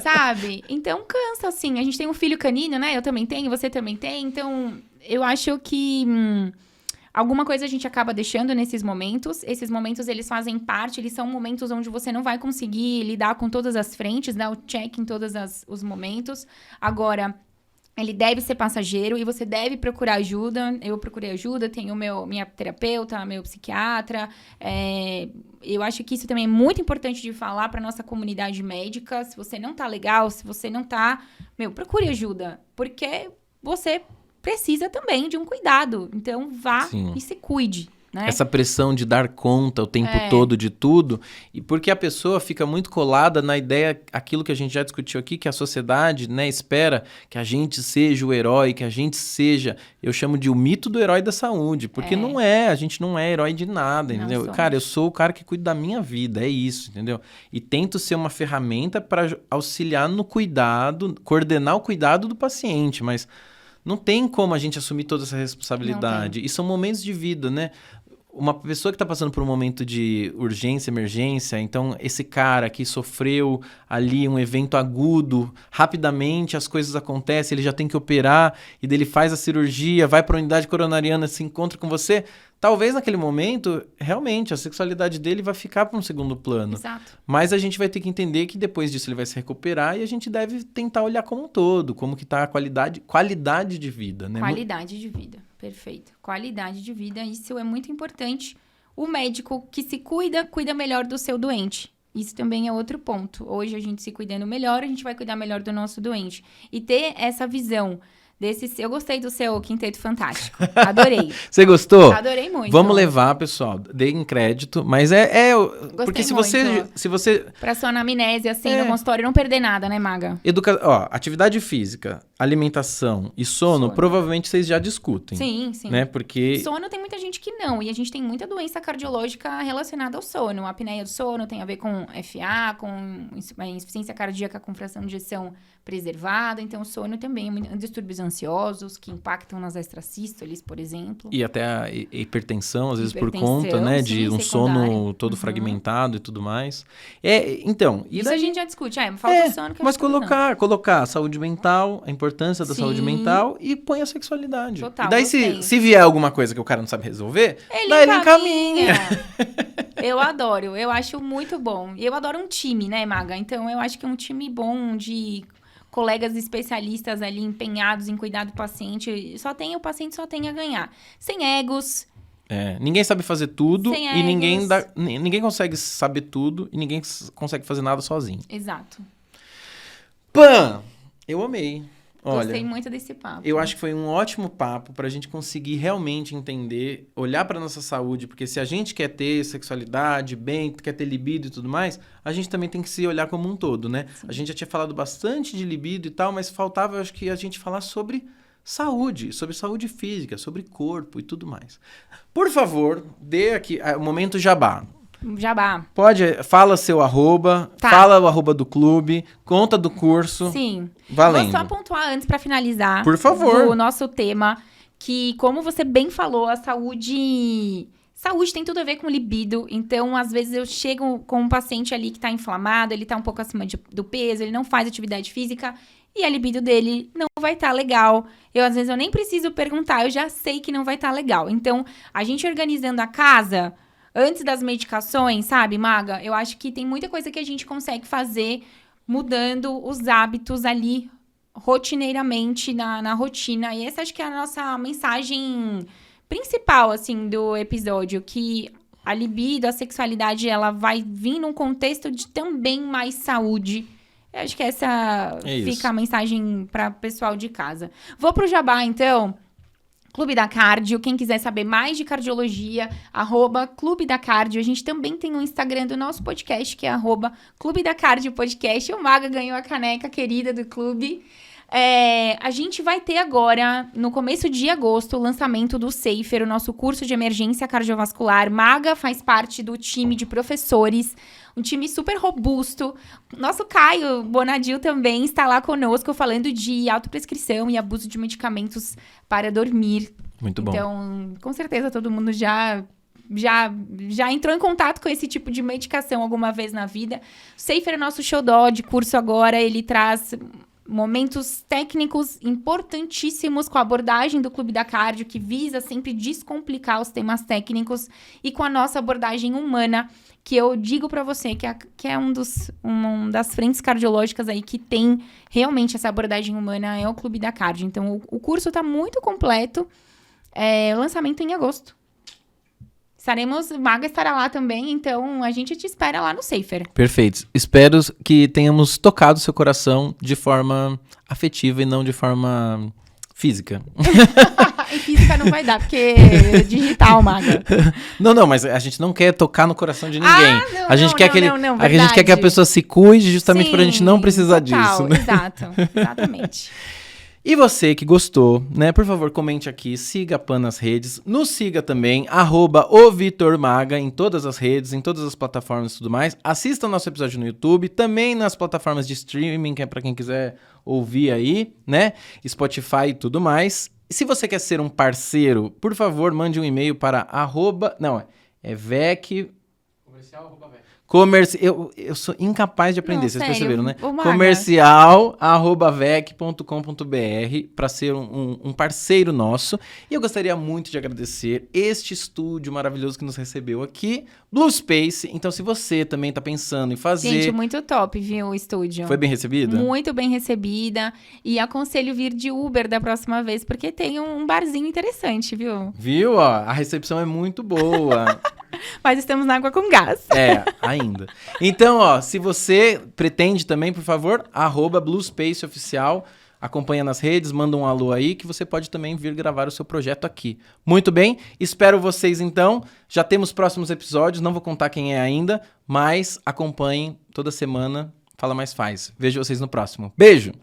Speaker 2: Sabe? Então cansa, assim. A gente tem um filho canino, né? Eu também tenho, você também tem. Então, eu acho que alguma coisa a gente acaba deixando nesses momentos. Esses momentos, eles fazem parte, eles são momentos onde você não vai conseguir lidar com todas as frentes, dar o check em todos os momentos. Agora... Ele deve ser passageiro e você deve procurar ajuda. Eu procurei ajuda, tenho minha terapeuta, meu psiquiatra. Eu acho que isso também é muito importante de falar para nossa comunidade médica. Se você não tá legal, se você não tá... procure ajuda. Porque você precisa também de um cuidado. Então, vá e se cuide. Né?
Speaker 1: Essa pressão de dar conta o tempo todo de tudo, e porque a pessoa fica muito colada na ideia, aquilo que a gente já discutiu aqui, que a sociedade, né, espera que a gente seja o herói, que a gente seja, eu chamo de o mito do herói da saúde, porque não é, a gente não é herói de nada, entendeu? Cara, eu sou o cara que cuida da minha vida, é isso, entendeu? E tento ser uma ferramenta para auxiliar no cuidado, coordenar o cuidado do paciente, mas não tem como a gente assumir toda essa responsabilidade. E são momentos de vida, né? Uma pessoa que está passando por um momento de urgência, emergência, então esse cara que sofreu ali um evento agudo, rapidamente as coisas acontecem, ele já tem que operar, e daí ele faz a cirurgia, vai para a unidade coronariana, se encontra com você, talvez naquele momento, realmente, a sexualidade dele vai ficar para um segundo plano.
Speaker 2: Exato.
Speaker 1: Mas a gente vai ter que entender que depois disso ele vai se recuperar e a gente deve tentar olhar como um todo, como que está a qualidade de vida, né?
Speaker 2: Qualidade de vida, perfeito. Qualidade de vida, isso é muito importante. O médico que se cuida melhor do seu doente. Isso também é outro ponto. Hoje, a gente se cuidando melhor, a gente vai cuidar melhor do nosso doente. E ter essa visão eu gostei do seu Quinteto Fantástico. Adorei.
Speaker 1: Você gostou?
Speaker 2: Adorei muito.
Speaker 1: Vamos levar, pessoal. Deem crédito. Mas porque se você...
Speaker 2: Pra sua anamnese, assim, no consultório, não perder nada, né, Maga?
Speaker 1: Atividade física, alimentação e sono, provavelmente vocês já discutem.
Speaker 2: Sim, sim.
Speaker 1: Né? Porque...
Speaker 2: Sono tem muita gente que não. E a gente tem muita doença cardiológica relacionada ao sono. A apneia do sono tem a ver com FA, com insuficiência cardíaca com fração de ejeção preservada. Então, o sono também é distúrbios ansiosos que impactam nas extrasístoles, por exemplo.
Speaker 1: E até a hipertensão, às vezes por conta, né, de um sono todo fragmentado e tudo mais. Então...
Speaker 2: Isso daí, a gente já discute. Falta o sono que
Speaker 1: mas colocar a saúde mental, a importância da saúde mental e põe a sexualidade.
Speaker 2: Total,
Speaker 1: e daí, se vier alguma coisa que o cara não sabe resolver, ele encaminha.
Speaker 2: Eu adoro, eu acho muito bom. E eu adoro um time, né, Maga? Então, eu acho que é um time bom de colegas especialistas ali empenhados em cuidar do paciente. O paciente só tem a ganhar. Sem egos,
Speaker 1: Ninguém sabe fazer tudo
Speaker 2: Sem
Speaker 1: e ninguém,
Speaker 2: egos.
Speaker 1: ninguém consegue saber tudo e ninguém consegue fazer nada sozinho.
Speaker 2: Exato.
Speaker 1: Pã! Eu amei. Olha,
Speaker 2: Gostei muito desse papo.
Speaker 1: eu acho que foi um ótimo papo pra gente conseguir realmente entender, olhar pra nossa saúde, porque se a gente quer ter sexualidade, bem, quer ter libido e tudo mais, a gente também tem que se olhar como um todo, né?
Speaker 2: Sim.
Speaker 1: A gente já tinha falado bastante de libido e tal, mas faltava, eu acho que, a gente falar sobre saúde física, sobre corpo e tudo mais. Por favor, dê aqui o momento jabá.
Speaker 2: Jabá.
Speaker 1: Fala seu arroba,
Speaker 2: Tá.
Speaker 1: fala o arroba do clube, conta do curso.
Speaker 2: Sim.
Speaker 1: Valendo.
Speaker 2: Vou só pontuar antes pra finalizar.
Speaker 1: Por favor.
Speaker 2: Do nosso tema, que como você bem falou, a saúde tem tudo a ver com libido. Então, às vezes eu chego com um paciente ali que tá inflamado, ele tá um pouco acima do peso, ele não faz atividade física e a libido dele não vai estar legal. Às vezes eu nem preciso perguntar, eu já sei que não vai estar legal. Então, a gente organizando a casa antes das medicações, sabe, Maga? Eu acho que tem muita coisa que a gente consegue fazer mudando os hábitos ali rotineiramente na rotina. E essa acho que é a nossa mensagem principal, assim, do episódio, que a libido, a sexualidade, ela vai vir num contexto de também mais saúde. Eu acho que essa fica a mensagem para o pessoal de casa. Vou pro jabá, então. Clube da Cardio, quem quiser saber mais de cardiologia, @Clube da Cardio. A gente também tem um Instagram do nosso podcast, que é @Clube da Cardio Podcast. O Maga ganhou a caneca querida do clube. A gente vai ter agora, no começo de agosto, o lançamento do Safer, o nosso curso de emergência cardiovascular. Maga faz parte do time de professores, um time super robusto. Nosso Caio Bonadil também está lá conosco falando de autoprescrição e abuso de medicamentos para dormir.
Speaker 1: Muito bom.
Speaker 2: Então, com certeza todo mundo já entrou em contato com esse tipo de medicação alguma vez na vida. O Safer é nosso xodó de curso agora, ele traz momentos técnicos importantíssimos com a abordagem do Clube da Cardio, que visa sempre descomplicar os temas técnicos, e com a nossa abordagem humana, que eu digo pra você que é uma das frentes cardiológicas aí que tem realmente essa abordagem humana, é o Clube da Cardio. Então, o curso tá muito completo. Lançamento em agosto. Maga estará lá também, então a gente te espera lá no Safer.
Speaker 1: Perfeito. Espero que tenhamos tocado seu coração de forma afetiva e não de forma física.
Speaker 2: Em física não vai dar, porque é digital, Maga.
Speaker 1: Não, mas a gente não quer tocar no coração de ninguém. A gente quer que a pessoa se cuide justamente pra gente não precisar disso. Né?
Speaker 2: Exato, exatamente.
Speaker 1: E você que gostou, né? Por favor, comente aqui, siga a Pan nas redes, nos siga também, @ovitormaga em todas as redes, em todas as plataformas e tudo mais. Assista o nosso episódio no YouTube, também nas plataformas de streaming, que é pra quem quiser ouvir aí, né? Spotify e tudo mais. E se você quer ser um parceiro, por favor, mande um e-mail para @vec... Eu sou incapaz de aprender, vocês perceberam, né? comercial@vec.com.br para ser um parceiro nosso. E eu gostaria muito de agradecer este estúdio maravilhoso que nos recebeu aqui, Blue Space. Então, se você também tá pensando em fazer...
Speaker 2: Gente, muito top, viu, o estúdio.
Speaker 1: Foi bem recebida?
Speaker 2: Muito bem recebida. E aconselho vir de Uber da próxima vez, porque tem um barzinho interessante, viu?
Speaker 1: Viu? Ó, a recepção é muito boa.
Speaker 2: Mas estamos na água com gás.
Speaker 1: Ainda. Então, ó, se você pretende também, por favor, @BlueSpaceOficial, acompanha nas redes, manda um alô aí, que você pode também vir gravar o seu projeto aqui. Muito bem, espero vocês então. Já temos próximos episódios, não vou contar quem é ainda, mas acompanhem toda semana. Fala Mais Faz. Vejo vocês no próximo. Beijo!